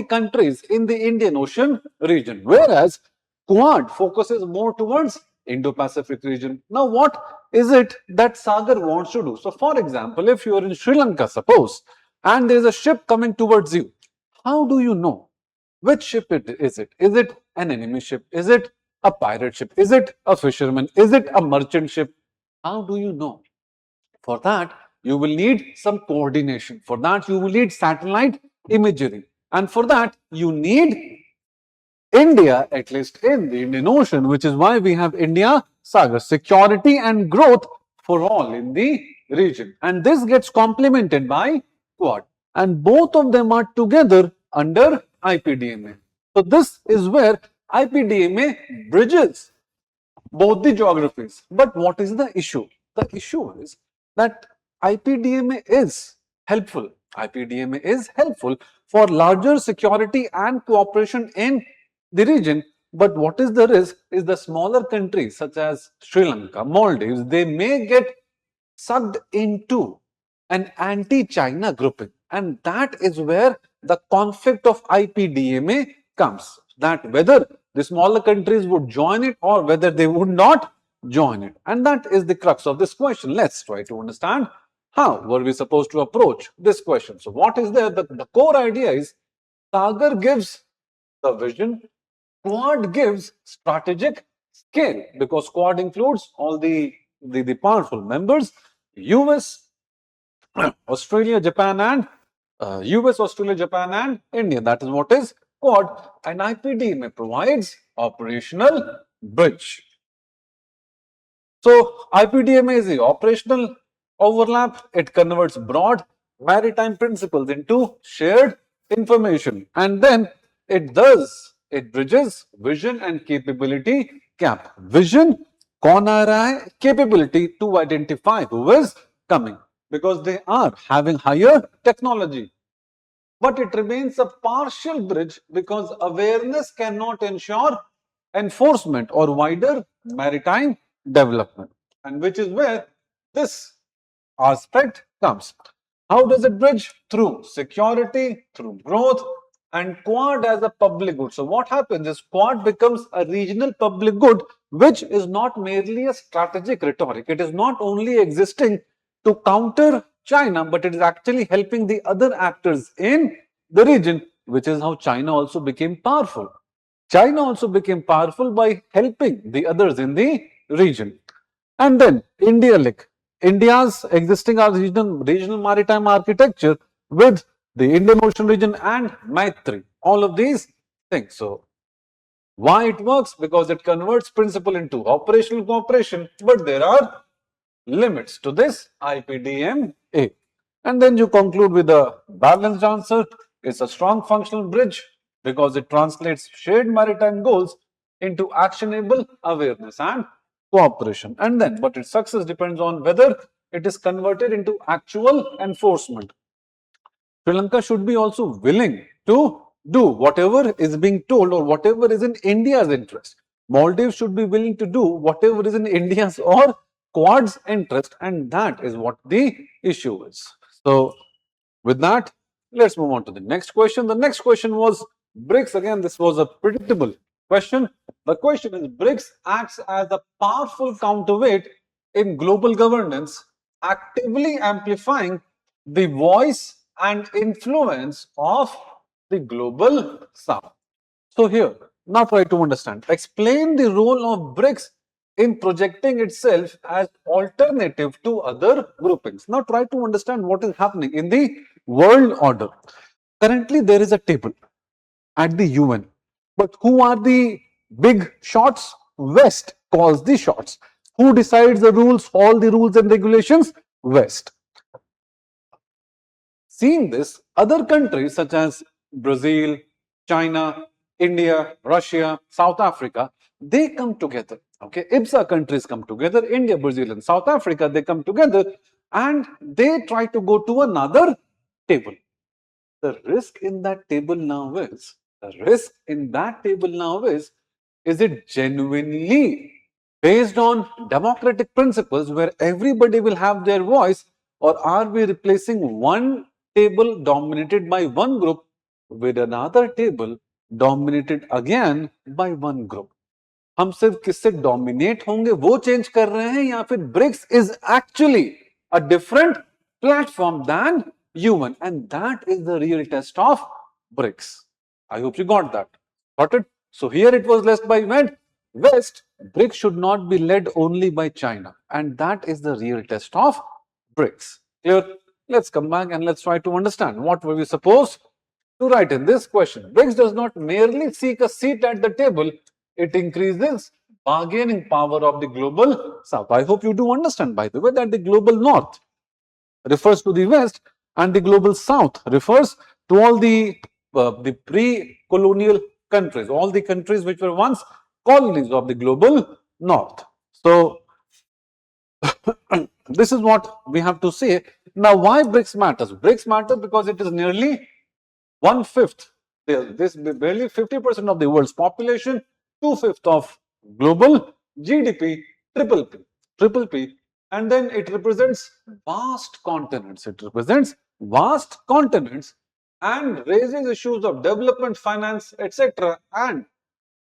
countries in the Indian Ocean region, whereas Quad focuses more towards Indo-Pacific region. Now, what is it that Sagar wants to do? So, for example, if you are in Sri Lanka, suppose, and there is a ship coming towards you, how do you know which ship is it? Is it an enemy ship? Is it a pirate ship? Is it a fisherman? Is it a merchant ship? How do you know? For that, you will need some coordination. For that, you will need satellite imagery. And for that, you need India, at least in the Indian Ocean, which is why we have India Sagar, security and growth for all in the region. And this gets complemented by Quad. And both of them are together under IPDMA. So this is where IPDMA bridges both the geographies. But what is the issue? The issue is that IPDMA is helpful. IPDMA is helpful for larger security and cooperation in the region. But what is the risk is the smaller countries such as Sri Lanka, Maldives, they may get sucked into an anti-China grouping. And that is where the conflict of IPDMA comes. That whether the smaller countries would join it or whether they would not join it. And that is the crux of this question. Let's try to understand how were we supposed to approach this question? So what is there? The core idea is Sagar gives the vision, Quad gives strategic scale, because Quad includes all the powerful members, US, Australia, Japan, and US, Australia, Japan, and India. That is what is Quad. And IPDMA provides operational bridge. So IPDMA is the operational overlap. It converts broad maritime principles into shared information, and then it bridges vision and capability gap. Vision कौन आ रहा है, capability to identify who is coming, because they are having higher technology. But it remains a partial bridge because awareness cannot ensure enforcement or wider maritime development, and which is where this aspect comes. How does it bridge? Through security, through growth, and Quad as a public good. So what happens is Quad becomes a regional public good, which is not merely a strategic rhetoric. It is not only existing to counter China, but it is actually helping the other actors in the region, which is how China also became powerful. China also became powerful by helping the others in the region. And then India link. India's existing regional maritime architecture with the Indian Ocean region and Maitri. All of these things. So why it works? Because it converts principle into operational cooperation, but there are limits to this IPDMA. And then you conclude with a balanced answer. It's a strong functional bridge because it translates shared maritime goals into actionable awareness and cooperation. And then, but its success depends on whether it is converted into actual enforcement. Sri Lanka should be also willing to do whatever is being told or whatever is in India's interest. Maldives should be willing to do whatever is in India's or Quad's interest, and that is what the issue is. So, with that, let's move on to the next question. The next question was BRICS. Again, this was a predictable question. The question is BRICS acts as a powerful counterweight in global governance, actively amplifying the voice and influence of the global south. So here, now try to understand. Explain the role of BRICS in projecting itself as alternative to other groupings. Now try to understand what is happening in the world order. Currently, there is a table at the UN. But who are the big shots? West calls the shots. Who decides the rules, all the rules and regulations? West. Seeing this, other countries such as Brazil, China, India, Russia, South Africa, they come together. Okay, IPSA countries come together, India, Brazil, and South Africa, they come together and they try to go to another table. The risk in that table now is, is it genuinely based on democratic principles where everybody will have their voice, or are we replacing one table dominated by one group with another table dominated again by one group? हम सिर्फ किससे dominate होंगे वो change कर रहे हैं, या फिर BRICS is actually a different platform than UN, and that is the real test of BRICS. I hope you got that. Got it? So here it was led by West. BRICS should not be led only by China, and that is the real test of BRICS. Clear? Let's come back and let's try to understand what were we supposed to write in this question. BRICS does not merely seek a seat at the table, it increases bargaining power of the global south. I hope you do understand, by the way, that the global north refers to the West and the global south refers to all the pre-colonial countries, all the countries which were once colonies of the global north. So, this is what we have to say. Now, why BRICS matters? BRICS matters because it is nearly 1/5. This barely 50% of the world's population, 2/5 of global GDP, triple P, and then it represents vast continents. It represents vast continents and raises issues of development, finance, etc. And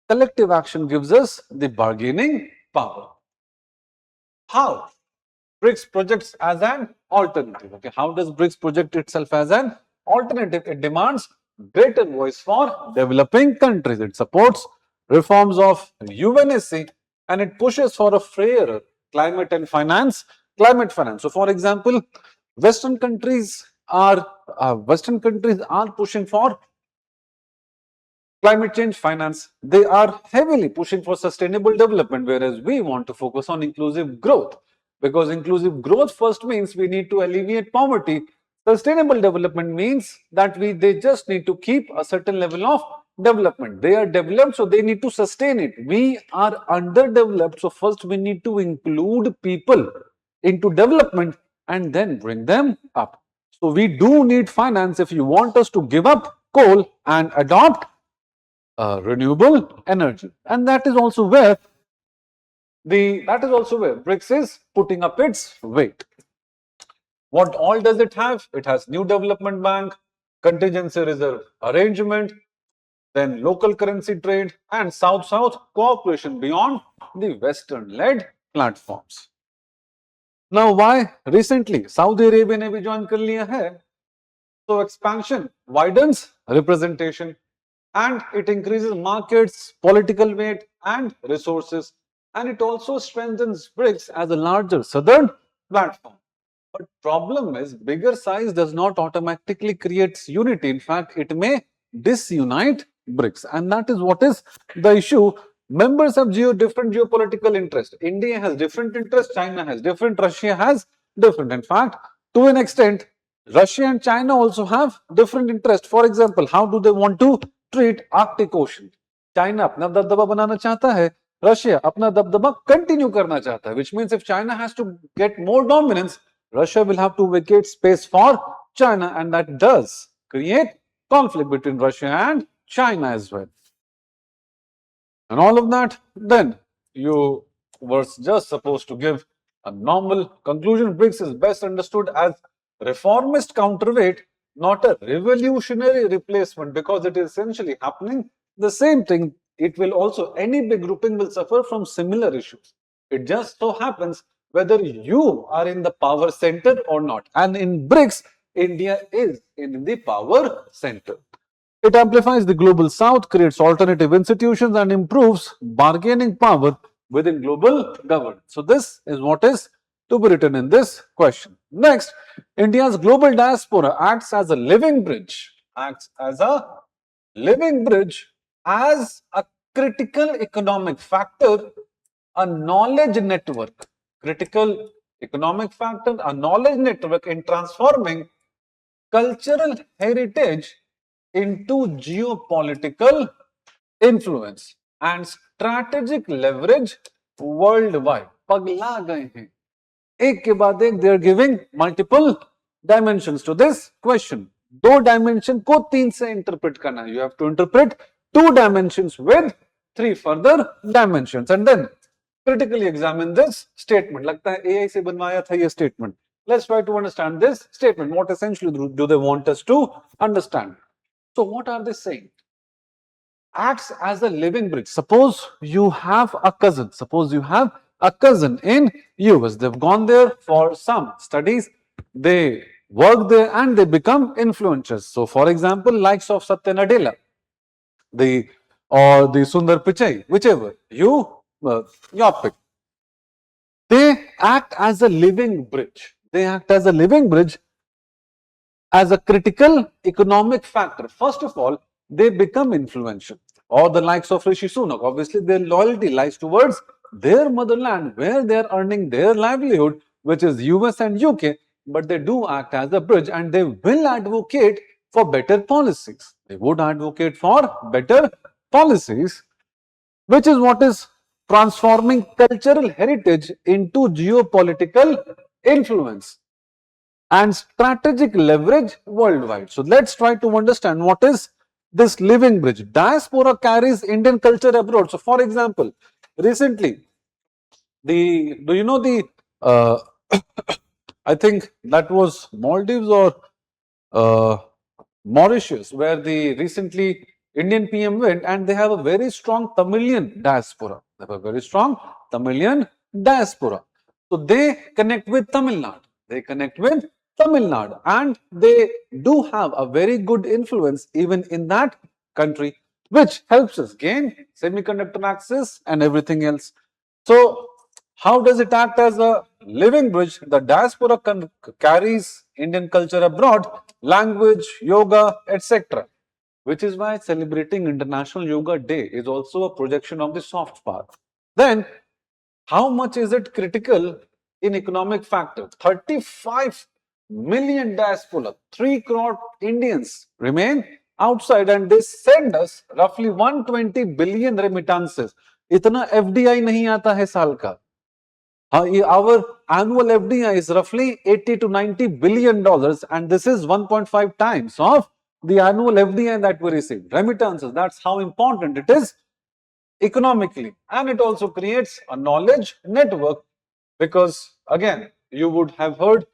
collective action gives us the bargaining power. How BRICS projects as an alternative. Okay, how does BRICS project itself as an alternative? It demands greater voice for developing countries. It supports reforms of UNSC and it pushes for a fairer climate finance. So, for example, Western countries are pushing for climate change finance. They are heavily pushing for sustainable development, whereas we want to focus on inclusive growth. Because inclusive growth first means we need to alleviate poverty. Sustainable development means that they just need to keep a certain level of development. They are developed, so they need to sustain it. We are underdeveloped, so first we need to include people into development and then bring them up. So we do need finance if you want us to give up coal and adopt renewable energy. And that is also where BRICS is putting up its weight. What all does it have? It has New Development Bank, Contingency Reserve Arrangement, then local currency trade and South-South cooperation beyond the Western-led platforms. Now, why recently Saudi Arabia ने भी join कर लिया है? So expansion widens representation and it increases markets, political weight and resources, and it also strengthens BRICS as a larger southern platform. But problem is, bigger size does not automatically create unity. In fact, it may disunite BRICS, and that is what is the issue. Members have different geopolitical interests. India has different interests, China has different, Russia has different. In fact, to an extent, Russia and China also have different interests. For example, how do they want to treat Arctic Ocean? China अपना दबदबा बनाना चाहता है, Russia अपना दबदबा continue करना चाहता है, which means if China has to get more dominance, Russia will have to vacate space for China, and that does create conflict between Russia and China as well. And all of that, then you were just supposed to give a normal conclusion. BRICS is best understood as reformist counterweight, not a revolutionary replacement, because it is essentially happening the same thing. It will also, any big grouping will suffer from similar issues. It just so happens whether you are in the power center or not. And in BRICS, India is in the power center. It amplifies the global south, creates alternative institutions and improves bargaining power within global governance. So this is what is to be written in this question. Next, India's global diaspora acts as a living bridge, as a critical economic factor, a knowledge network, a knowledge network in transforming cultural heritage into geopolitical influence and strategic leverage worldwide. पगला गए हैं, एक के बाद एक they are giving multiple dimensions to this question. दो dimension को तीन से interpret करना है. You have to interpret two dimensions with three further dimensions and then critically examine this statement. लगता है AI से बनवाया था ये statement. Let's try to understand this statement. What essentially do they want us to understand? So what are they saying? Acts as a living bridge. Suppose you have a cousin. In US. They've gone there for some studies. They work there and they become influencers. So for example, likes of Satya Nadella, or the Sundar Pichai, whichever your pick. They act as a living bridge. As a critical economic factor. First of all, they become influential. Or the likes of Rishi Sunak, obviously their loyalty lies towards their motherland, where they are earning their livelihood, which is US and UK, but they do act as a bridge and they will advocate for better policies. They would advocate for better policies, which is what is transforming cultural heritage into geopolitical influence and strategic leverage worldwide. So let's try to understand what is this living bridge. Diaspora carries Indian culture abroad. So for example, recently, I think that was Maldives or Mauritius, where the recently Indian PM went and they have a very strong Tamilian diaspora. So they connect with Tamil Nadu. They connect with Tamil Nadu, and they do have a very good influence even in that country, which helps us gain semiconductor access and everything else. So how does it act as a living bridge? The diaspora carries Indian culture abroad, language, yoga, etc. Which is why celebrating International Yoga Day is also a projection of the soft power. Then, how much is it critical in economic factor? 35 million diaspora, 3 crore Indians remain outside and they send us roughly 120 billion remittances. इतना FDI नहीं आता है साल का. Our annual FDI is roughly 80 to 90 billion dollars, and this is 1.5 times of the annual FDI that we receive. Remittances, that's how important it is economically, and it also creates a knowledge network, because again you would have heard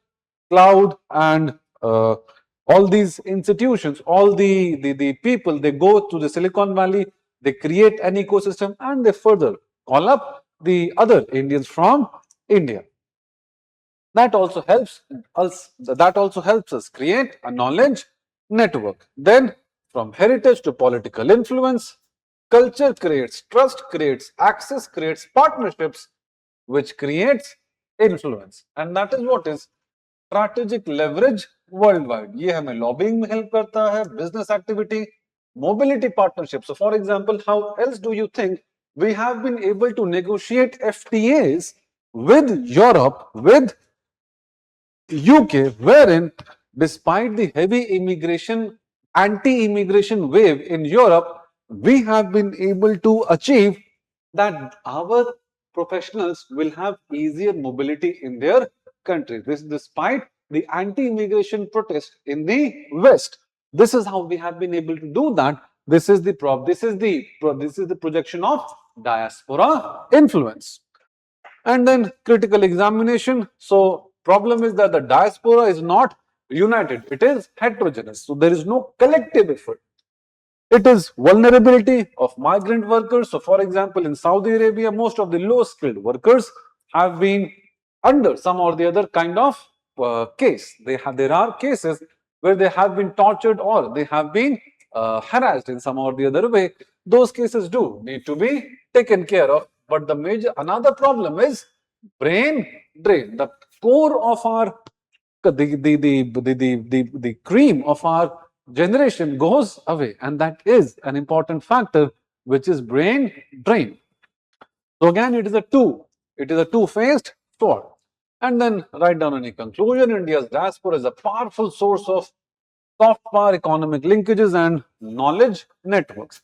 cloud and all these institutions, all the people, they go to the Silicon Valley, they create an ecosystem and they further call up the other Indians from India. That also helps us create a knowledge network. Then from heritage to political influence, culture creates trust, creates access, creates partnerships, which creates influence. And that is what is strategic leverage worldwide. ये हमें lobbying में help करता है, business activity, mobility partnerships. So for example, how else do you think we have been able to negotiate FTAs with Europe, with UK, wherein despite the heavy anti-immigration wave in Europe, we have been able to achieve that our professionals will have easier mobility in their country. This despite the anti-immigration protest in the West. This is how we have been able to do that. This is the projection of diaspora influence. And then critical examination. So problem is that the diaspora is not united, it is heterogeneous. So there is no collective effort. It is vulnerability of migrant workers. So for example, in Saudi Arabia, most of the low skilled workers have been under some or the other kind of case. There are cases where they have been tortured or they have been harassed in some or the other way. Those cases do need to be taken care of. But another problem is brain drain. The core of our the cream of our generation goes away, and that is an important factor, which is brain drain. So again, it is a two-faced sword. And then write down any conclusion. India's diaspora is a powerful source of soft power, economic linkages, and knowledge networks.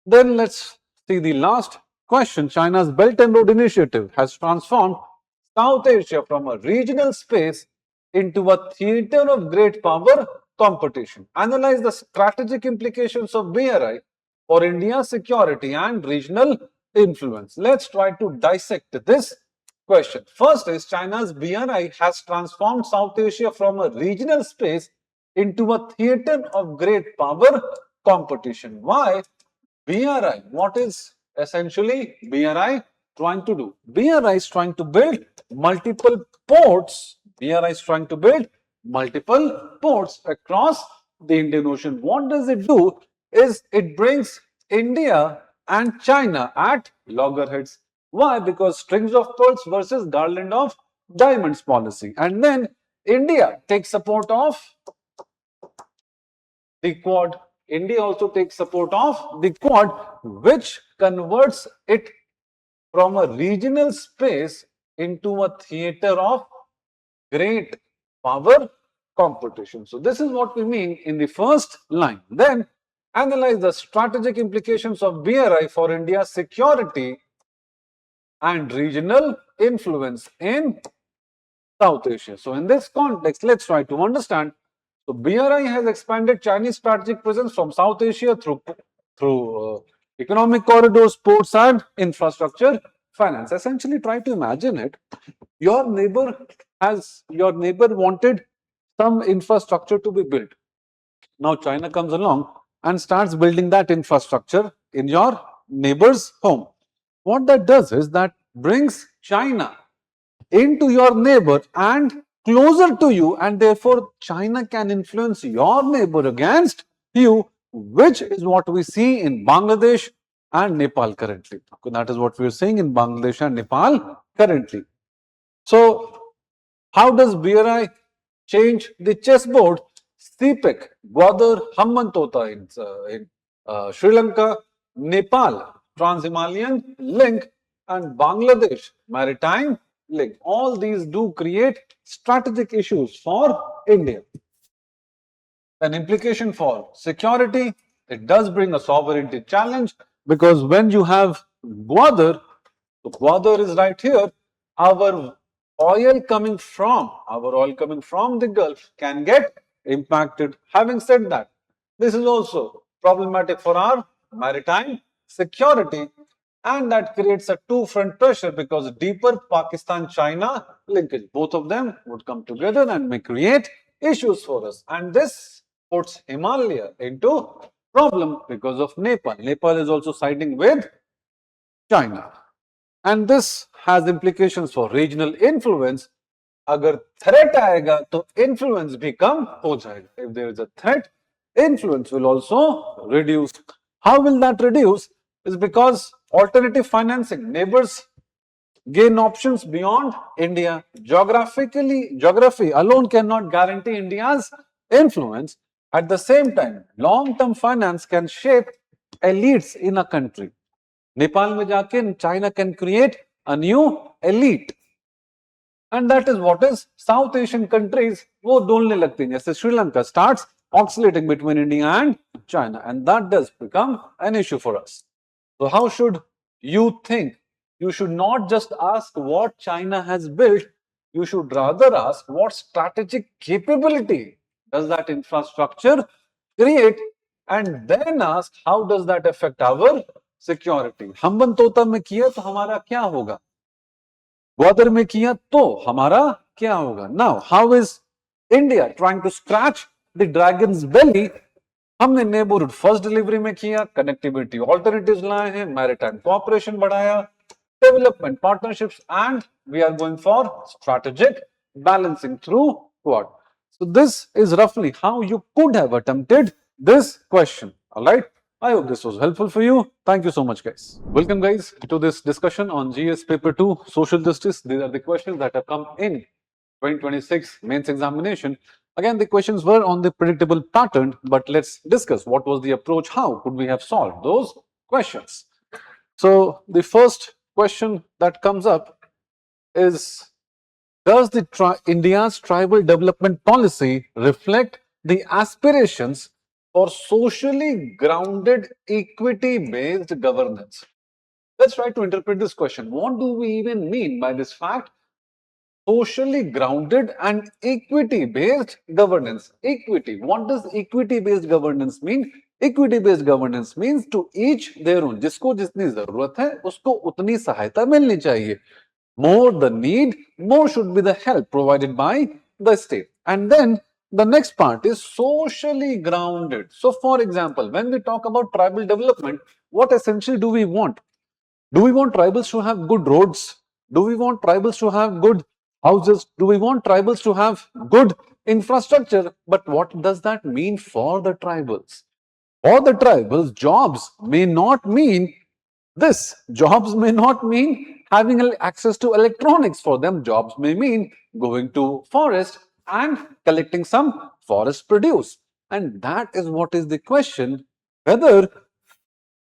Then let's see the last question. China's Belt and Road Initiative has transformed South Asia from a regional space into a theater of great power competition. Analyze the strategic implications of BRI for India's security and regional influence. Let's try to dissect this question. First is, China's BRI has transformed South Asia from a regional space into a theater of great power competition. Why? BRI, what is essentially BRI trying to do? BRI is trying to build multiple ports. BRI is trying to build multiple ports across the Indian Ocean. What does it do? Is it brings India and China at loggerheads. Why? Because strings of pearls versus garland of diamonds policy. And then India takes support of the Quad. India also takes support of the Quad, which converts it from a regional space into a theater of great power competition. So this is what we mean in the first line. Then analyze the strategic implications of BRI for India's security and regional influence in South Asia. So in this context, let's try to understand. So BRI has expanded Chinese strategic presence from South Asia through economic corridors, ports, and infrastructure finance. Essentially, try to imagine it. Your neighbor wanted some infrastructure to be built. Now China comes along and starts building that infrastructure in your neighbor's home. What that does is that brings China into your neighbor and closer to you, and therefore China can influence your neighbor against you, which is what we see in Bangladesh and Nepal currently. That is what we are seeing in Bangladesh and Nepal currently. So, how does BRI change the chessboard? CPEC, Gwadar, Hambantota in Sri Lanka, Nepal, Trans-Himalayan link, and Bangladesh maritime link. All these do create strategic issues for India. An implication for security, it does bring a sovereignty challenge, because when you have Gwadar, so Gwadar is right here, our oil coming from the Gulf can get impacted. Having said that, this is also problematic for our maritime security, and that creates a two-front pressure, because deeper Pakistan-China linkage, both of them would come together and may create issues for us. And this puts Himalaya into problem because of Nepal. Nepal is also siding with China. And this has implications for regional influence. अगर threat आएगा तो influence भी कम हो जाएगा. If there is a threat, influence will also reduce. How will that reduce? Is because alternative financing. Neighbors gain options beyond India. Geography alone cannot guarantee India's influence. At the same time, long-term finance can shape elites in a country. Nepal में जाके China can create a new elite, and that is what is South Asian countries वो डोलने लगती हैं. जैसे Sri Lanka starts oscillating between India and China, and that does become an issue for us. So how should you think? You should not just ask what China has built, you should rather ask what strategic capability does that infrastructure create, and then ask how does that affect our security. हम्बनतोता में किया तो हमारा क्या होगा? ग्वादर में किया तो हमारा क्या होगा? Now, how is India trying to scratch the dragon's belly? हमने नेबरहुड फर्स्ट डिलीवरी में किया, कनेक्टिविटी ऑल्टरनेटिव्स लाए हैं, मैरिटाइम कोऑपरेशन बढ़ाया, development partnerships, and we are going for strategic balancing through Quad. So this is roughly how you could have attempted this question. All right. I hope this was helpful for you. Thank you so much, guys. Welcome, guys, to this discussion on GS Paper 2, Social Justice. These are the questions that have come in 2026 mains examination. Again, the questions were on the predictable pattern, but let's discuss what was the approach, how could we have solved those questions. So the first question that comes up is, does India's tribal development policy reflect the aspirations for socially grounded equity-based governance? Let's try to interpret this question. What do we even mean by this fact? Socially grounded and equity-based governance. Equity. What does equity-based governance mean? Equity-based governance means to each their own. जिसको जितनी जरूरत है उसको उतनी सहायता मिलनी चाहिए. More the need, more should be the help provided by the state. And then the next part is socially grounded. So, for example, when we talk about tribal development, what essentially do we want? Do we want tribals to have good roads? Do we want tribals to have good houses? Do we want tribals to have good infrastructure? But what does that mean for the tribals? For the tribals, jobs may not mean this. Jobs may not mean having access to electronics. For them, jobs may mean going to forest and collecting some forest produce. And that is what is the question, whether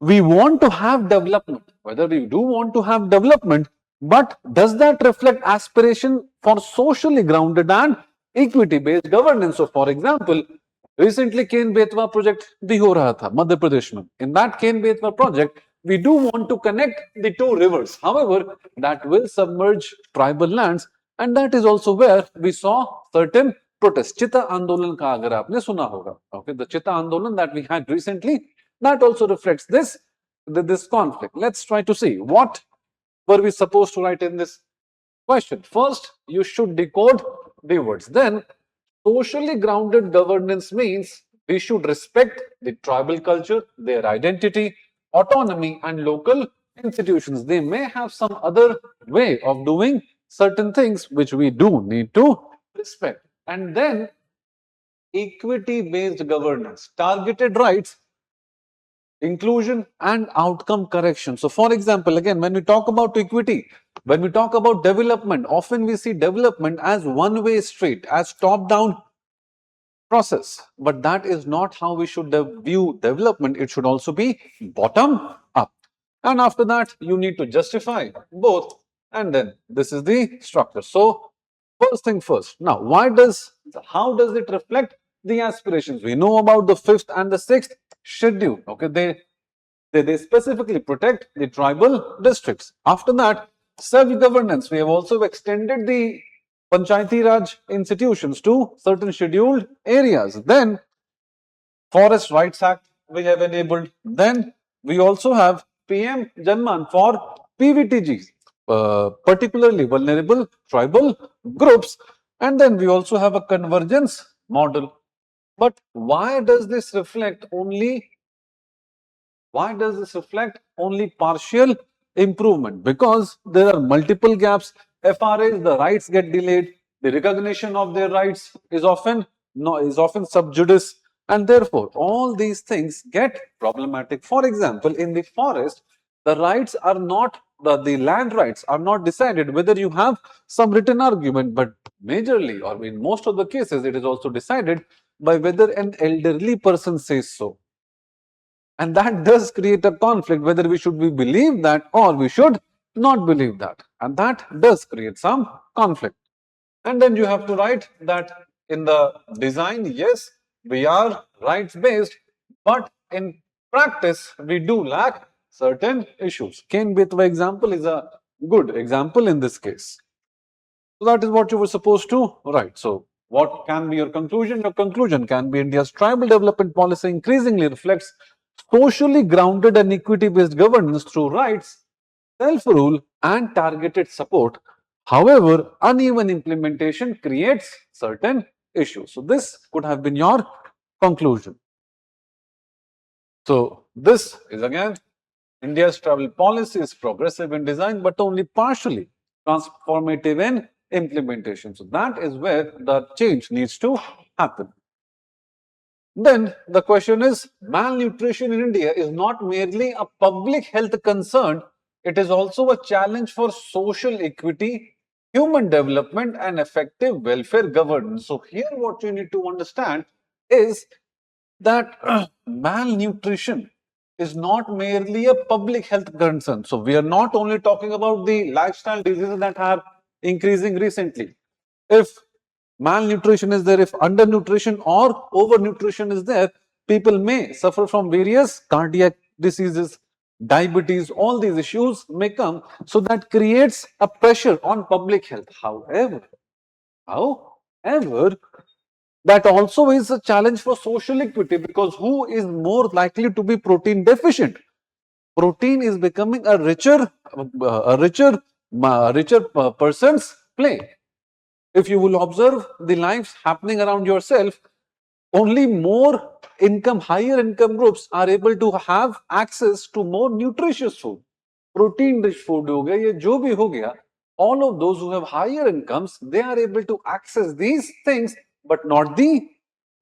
we want to have development, whether we do want to have development, but does that reflect aspiration for socially grounded and equity-based governance? So, for example, recently Ken Betwa project भी हो रहा था मध्य प्रदेश में. In that Ken Betwa project, we do want to connect the two rivers. However, that will submerge tribal lands, and that is also where we saw certain protests. Chitta Andolan का अगर आपने सुना होगा, okay, the Chitta Andolan that we had recently, that also reflects this conflict. Let's try to see what were we supposed to write in this question. First, you should decode the words. Then, socially grounded governance means we should respect the tribal culture, their identity, autonomy, and local institutions, they may have some other way of doing certain things which we do need to respect. And then equity-based governance, targeted rights, inclusion and outcome correction. So for example, again, when we talk about equity, when we talk about development, often we see development as one-way street, as top-down process. But that is not how we should view development. It should also be bottom-up. And after that, you need to justify both. And then this is the structure. So first thing first. Now, how does it reflect the aspirations? We know about the fifth and the sixth schedule. Okay, they specifically protect the tribal districts. After that, self-governance. We have also extended the Panchayati Raj institutions to certain scheduled areas. Then, Forest Rights Act we have enabled. Then, we also have PM Janman for PVTGs, particularly vulnerable tribal groups. And then we also have a convergence model. But why does this reflect only partial improvement? Because there are multiple gaps. FRAs, the rights get delayed. The recognition of their rights is often sub judice, and therefore all these things get problematic. For example, in the forest, the rights are not the land rights are not decided whether you have some written argument, but majorly, or in most of the cases, it is also decided by whether an elderly person says so. And that does create a conflict, whether we should believe that or we should not believe that. And that does create some conflict. And then you have to write that in the design, yes, we are rights based, but in practice, we do lack certain issues. Ken Betwa example is a good example in this case. So that is what you were supposed to write. So what can be your conclusion? Your conclusion can be India's tribal development policy increasingly reflects socially grounded and equity-based governance through rights, self-rule and targeted support. However, uneven implementation creates certain issues. So this could have been your conclusion. So this is again, India's travel policy is progressive in design, but only partially transformative in implementation. So that is where the change needs to happen. Then the question is, malnutrition in India is not merely a public health concern, it is also a challenge for social equity, human development and effective welfare governance. So here what you need to understand is that malnutrition is not merely a public health concern. So we are not only talking about the lifestyle diseases that are increasing recently. If malnutrition is there, if undernutrition or overnutrition is there, people may suffer from various cardiac diseases, diabetes, all these issues may come. So that creates a pressure on public health. However, that also is a challenge for social equity, because who is more likely to be protein deficient? Protein is becoming a richer person's play. If you will observe the lives happening around yourself, only higher income groups are able to have access to more nutritious food. Protein rich food ho gaya, ye jo bhi ho gaya, all of those who have higher incomes, they are able to access these things, but not the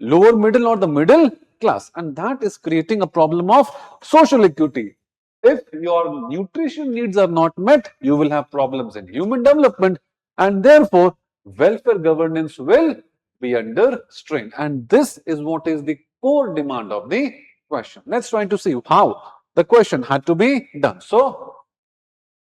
lower middle or the middle class. And that is creating a problem of social equity. If your nutrition needs are not met, you will have problems in human development, and therefore welfare governance will be under strain. And this is what is the core demand of the question. Let's try to see how the question had to be done. So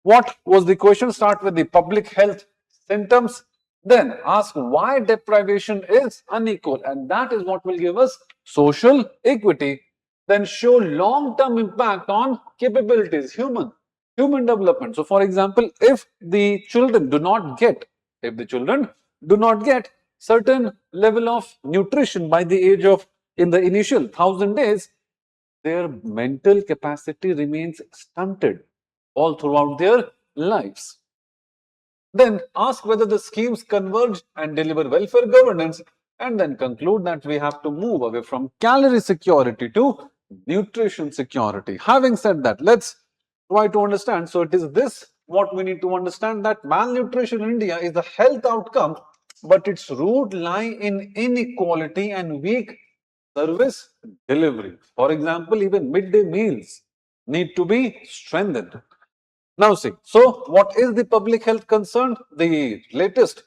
what was the question? Start with the public health symptoms, then ask why deprivation is unequal, and that is what will give us social equity. Then show long-term impact on capabilities, human development. So for example, if the children do not get certain level of nutrition by the age of, in the initial 1000 days, their mental capacity remains stunted all throughout their lives. Then ask whether the schemes converge and deliver welfare governance, and then conclude that we have to move away from calorie security to nutrition security. Having said that, let's try to understand. So it is this what we need to understand, that malnutrition in India is a health outcome, but its root lie in inequality and weak service delivery. For example, even midday meals need to be strengthened. Now see, so what is the public health concern? The latest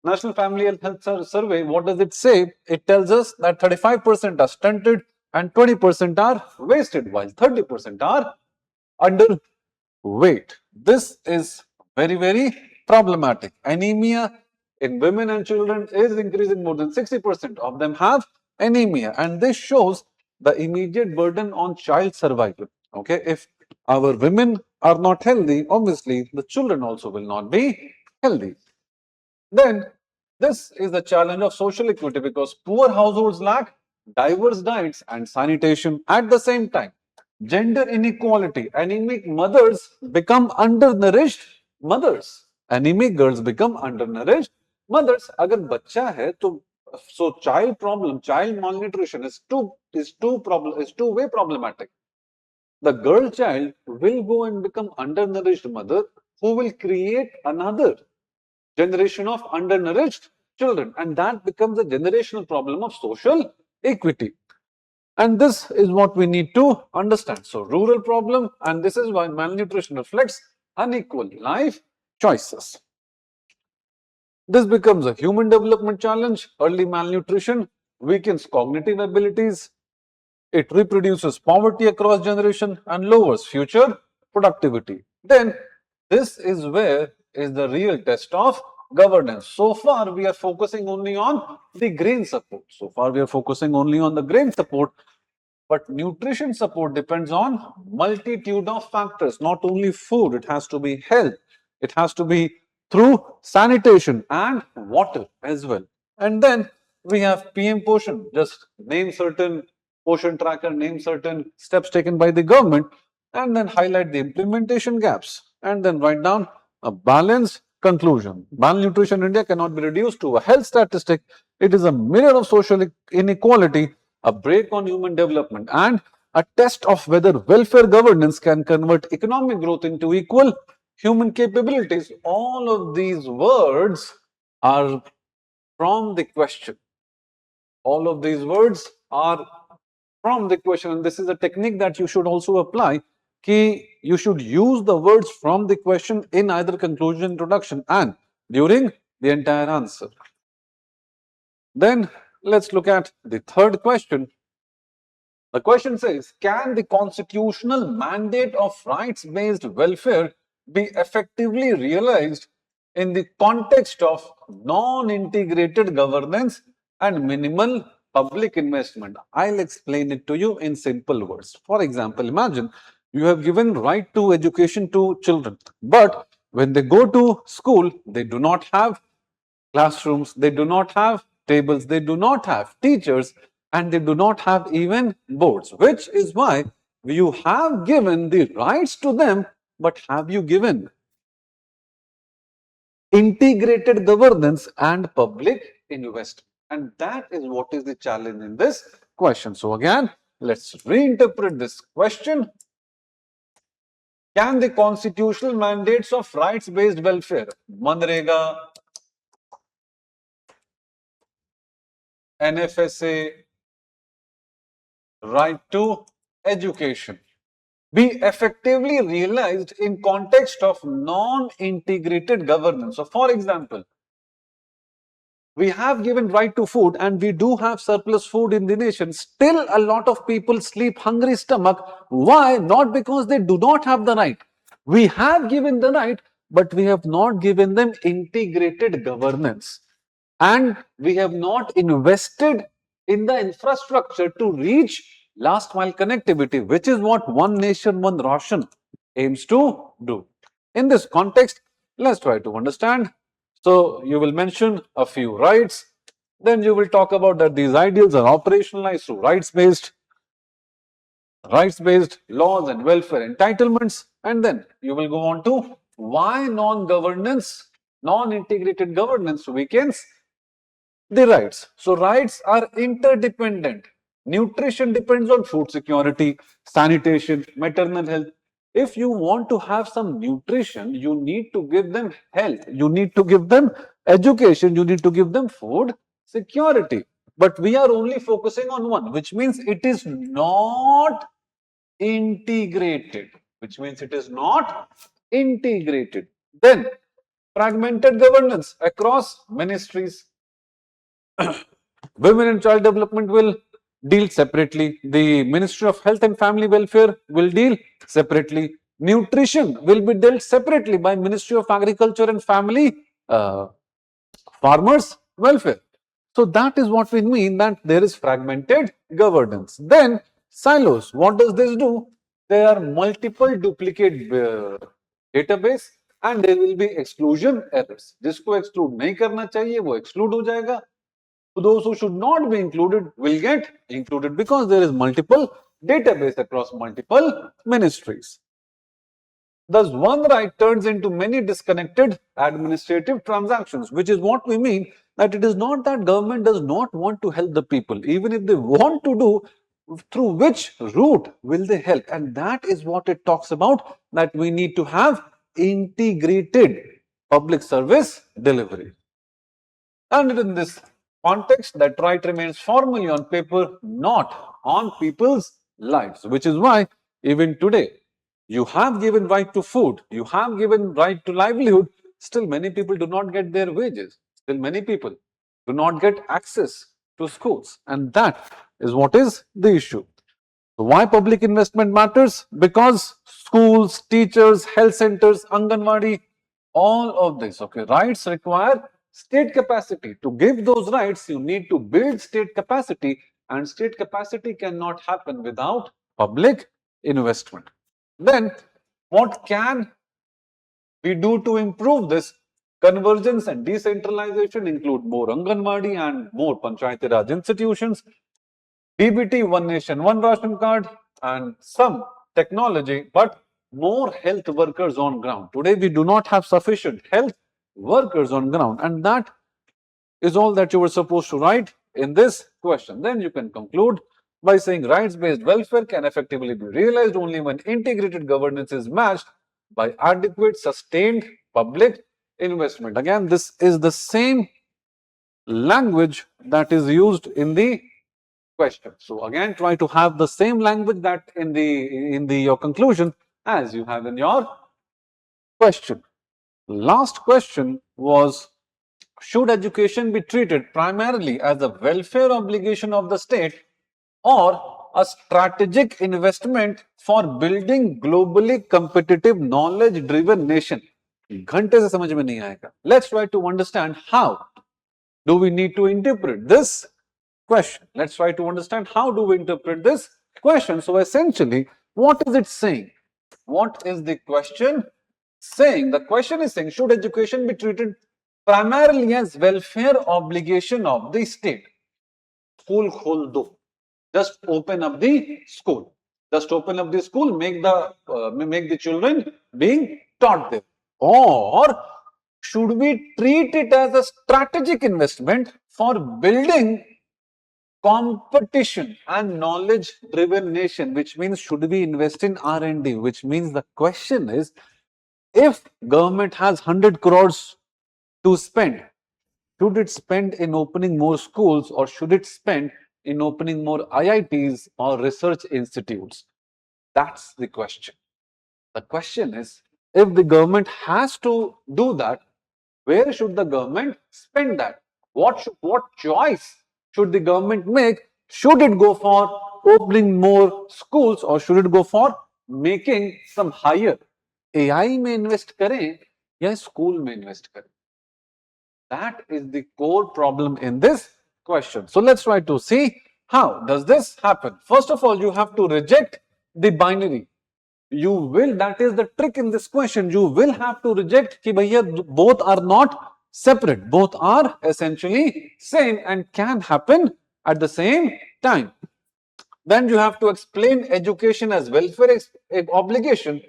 National Family Health Survey, what does it say? It tells us that 35% are stunted and 20% are wasted, while 30% are underweight. This is very, very problematic. Anemia in women and children is increasing. More than 60% of them have anemia, and this shows the immediate burden on child survival. Okay, if our women are not healthy, obviously the children also will not be healthy. Then this is the challenge of social equity, because poor households lack diverse diets and sanitation. At the same time, gender inequality, anemic mothers become undernourished mothers. Anemic girls become undernourished mothers. अगर बच्चा है तो so child problem, child malnutrition is two-way problematic. The girl child will go and become undernourished mother, who will create another generation of undernourished children, and that becomes a generational problem of social equity. And this is what we need to understand. So rural problem, and this is why malnutrition reflects unequal life choices. This becomes a human development challenge. Early malnutrition weakens cognitive abilities, it reproduces poverty across generation and lowers future productivity. Then this is where is the real test of governance. So far we are focusing only on the grain support. But nutrition support depends on multitude of factors, not only food. It has to be health, it has to be through sanitation and water as well. And then we have PM Poshan, just name certain Poshan tracker, name certain steps taken by the government, and then highlight the implementation gaps, and then write down a balanced conclusion. Malnutrition in India cannot be reduced to a health statistic. It is a mirror of social inequality, a brake on human development, and a test of whether welfare governance can convert economic growth into equal human capabilities. All of these words are from the question. All of these words are from the question, and this is a technique that you should also apply. You should use the words from the question in either conclusion, introduction, and during the entire answer. Then let's look at the third question. The question says, can the constitutional mandate of rights-based welfare be effectively realized in the context of non-integrated governance and minimal public investment? I'll explain it to you in simple words. For example, imagine you have given right to education to children, but when they go to school, they do not have classrooms, they do not have tables, they do not have teachers, and they do not have even boards, which is why you have given the rights to them, but have you given integrated governance and public investment? And that is what is the challenge in this question. So again, let's reinterpret this question. Can the constitutional mandates of rights-based welfare, Manrega, NFSA, right to education, be effectively realized in context of non-integrated governance? So for example, we have given right to food and we do have surplus food in the nation. Still a lot of people sleep hungry stomach. Why? Not because they do not have the right. We have given the right, but we have not given them integrated governance. And we have not invested in the infrastructure to reach last mile connectivity, which is what One Nation, One Ration aims to do. In this context, let's try to understand. So you will mention a few rights, then you will talk about that these ideals are operationalized through rights-based laws and welfare entitlements, and then you will go on to why non-integrated governance weakens the rights. So rights are interdependent. Nutrition depends on food security, sanitation, maternal health. if you want to have some nutrition, you need to give them health, you need to give them education, you need to give them food security. But we are only focusing on one, which means it is not integrated, which means it is not integrated. Then fragmented governance across ministries. Women and child development will deal separately. The Ministry of Health and Family Welfare will deal separately. Nutrition will be dealt separately by Ministry of Agriculture and Family Farmers Welfare. So that is what we mean that there is fragmented governance. Then silos. What does this do? There are multiple duplicate database and there will be exclusion errors. जिसको exclude नहीं करना चाहिए वो exclude हो जाएगा. Those who should not be included will get included because there is multiple database across multiple ministries. Thus, one right turns into many disconnected administrative transactions, which is what we mean that it is not that government does not want to help the people. Even if they want to do, through which route will they help? And that is what it talks about, that we need to have integrated public service delivery. And in this context, that right remains formally on paper, not on people's lives, which is why even today, you have given right to food, you have given right to livelihood, still many people do not get their wages, still many people do not get access to schools, and that is what is the issue. So why public investment matters? Because schools, teachers, health centers, Anganwadi, all of this, okay, rights require state capacity. To give those rights, you need to build state capacity, and state capacity cannot happen without public investment. Then, what can we do to improve this? Convergence and decentralization include more Anganwadi and more Panchayati Raj institutions, DBT, one nation, one ration card, and some technology, but more health workers on ground. Today, we do not have sufficient health workers on ground, and that is all that you were supposed to write in this question. Then you can conclude by saying rights-based welfare can effectively be realized only when integrated governance is matched by adequate, sustained public investment. Again, this is the same language that is used in the question. So again, try to have the same language that in the your conclusion as you have in your question. Last question was, should education be treated primarily as a welfare obligation of the state or a strategic investment for building globally competitive knowledge driven nation? घंटे से समझ में नहीं आएगा. Let's try to understand how do we need to interpret this question. Let's try to understand how do we interpret this question. So essentially, what is it saying? What is the question saying? The question is saying, should education be treated primarily as welfare obligation of the state? School khol do. Just open up the school. Just open up the school, make the children being taught there. Or should we treat it as a strategic investment for building competition and knowledge driven nation, which means should we invest in R&D, which means the question is, if government has 100 crores to spend, should it spend in opening more schools or should it spend in opening more IITs or research institutes? That's the question. The question is, if the government has to do that, where should the government spend that? What choice should the government make? Should it go for opening more schools or should it go for making some higher? AI में invest करें या school में invest करें? That is the core problem in this question. So let's try to see how does this happen. First of all, you have to reject the binary. You will, that is the trick in this question, you will have to reject कि भैया both are not separate, both are essentially same and can happen at the same time. Then you have to explain education as welfare obligation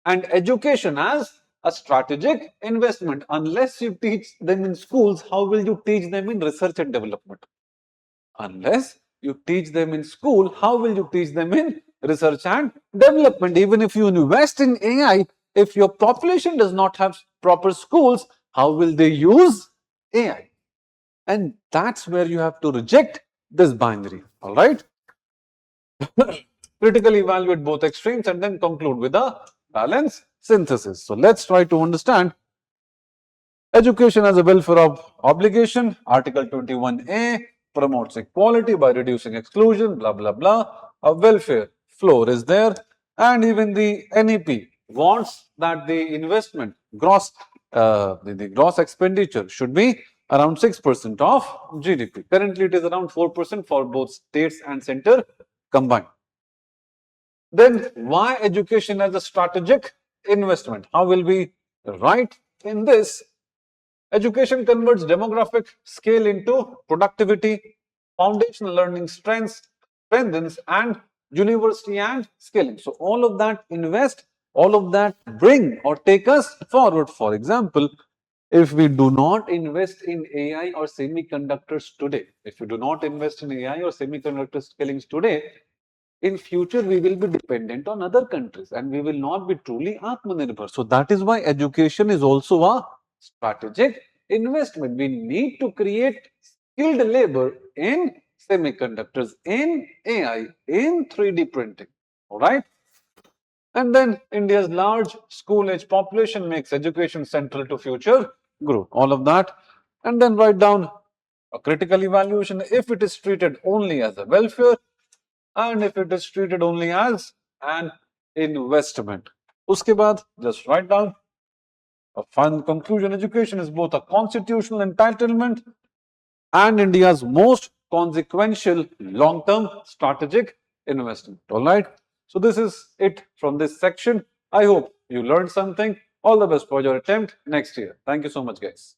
and education as a strategic investment. Unless you teach them in schools, how will you teach them in research and development? Unless you teach them in school, how will you teach them in research and development. Even if you invest in AI, if your population does not have proper schools, how will they use AI? And that's where you have to reject this binary. All right. Critically evaluate both extremes and then conclude with a balanced synthesis. So let's try to understand education as a welfare obligation. Article 21A promotes equality by reducing exclusion, blah, blah, blah. A welfare floor is there, and even the NEP wants that the investment gross, the gross expenditure should be around 6% of GDP. Currently, it is around 4% for both states and center combined. Then why education as a strategic investment? How will we write in this? Education converts demographic scale into productivity, foundational learning strengthens, and university and scaling. So all of that invest, all of that bring or take us forward. For example, if we do not invest in AI or semiconductors today, if we do not invest in AI or semiconductor scalings today, in future we will be dependent on other countries and we will not be truly Atmanirbhar. So that is why education is also a strategic investment. We need to create skilled labor in semiconductors, in AI, in 3D printing. All right. And then India's large school age population makes education central to future growth. All of that. And then write down a critical evaluation if it is treated only as a welfare and if it is treated only as an investment. Uske baad, just write down a final conclusion. Education is both a constitutional entitlement and India's most consequential long-term strategic investment. All right. So this is it from this section. I hope you learned something. All the best for your attempt next year. Thank you so much, guys.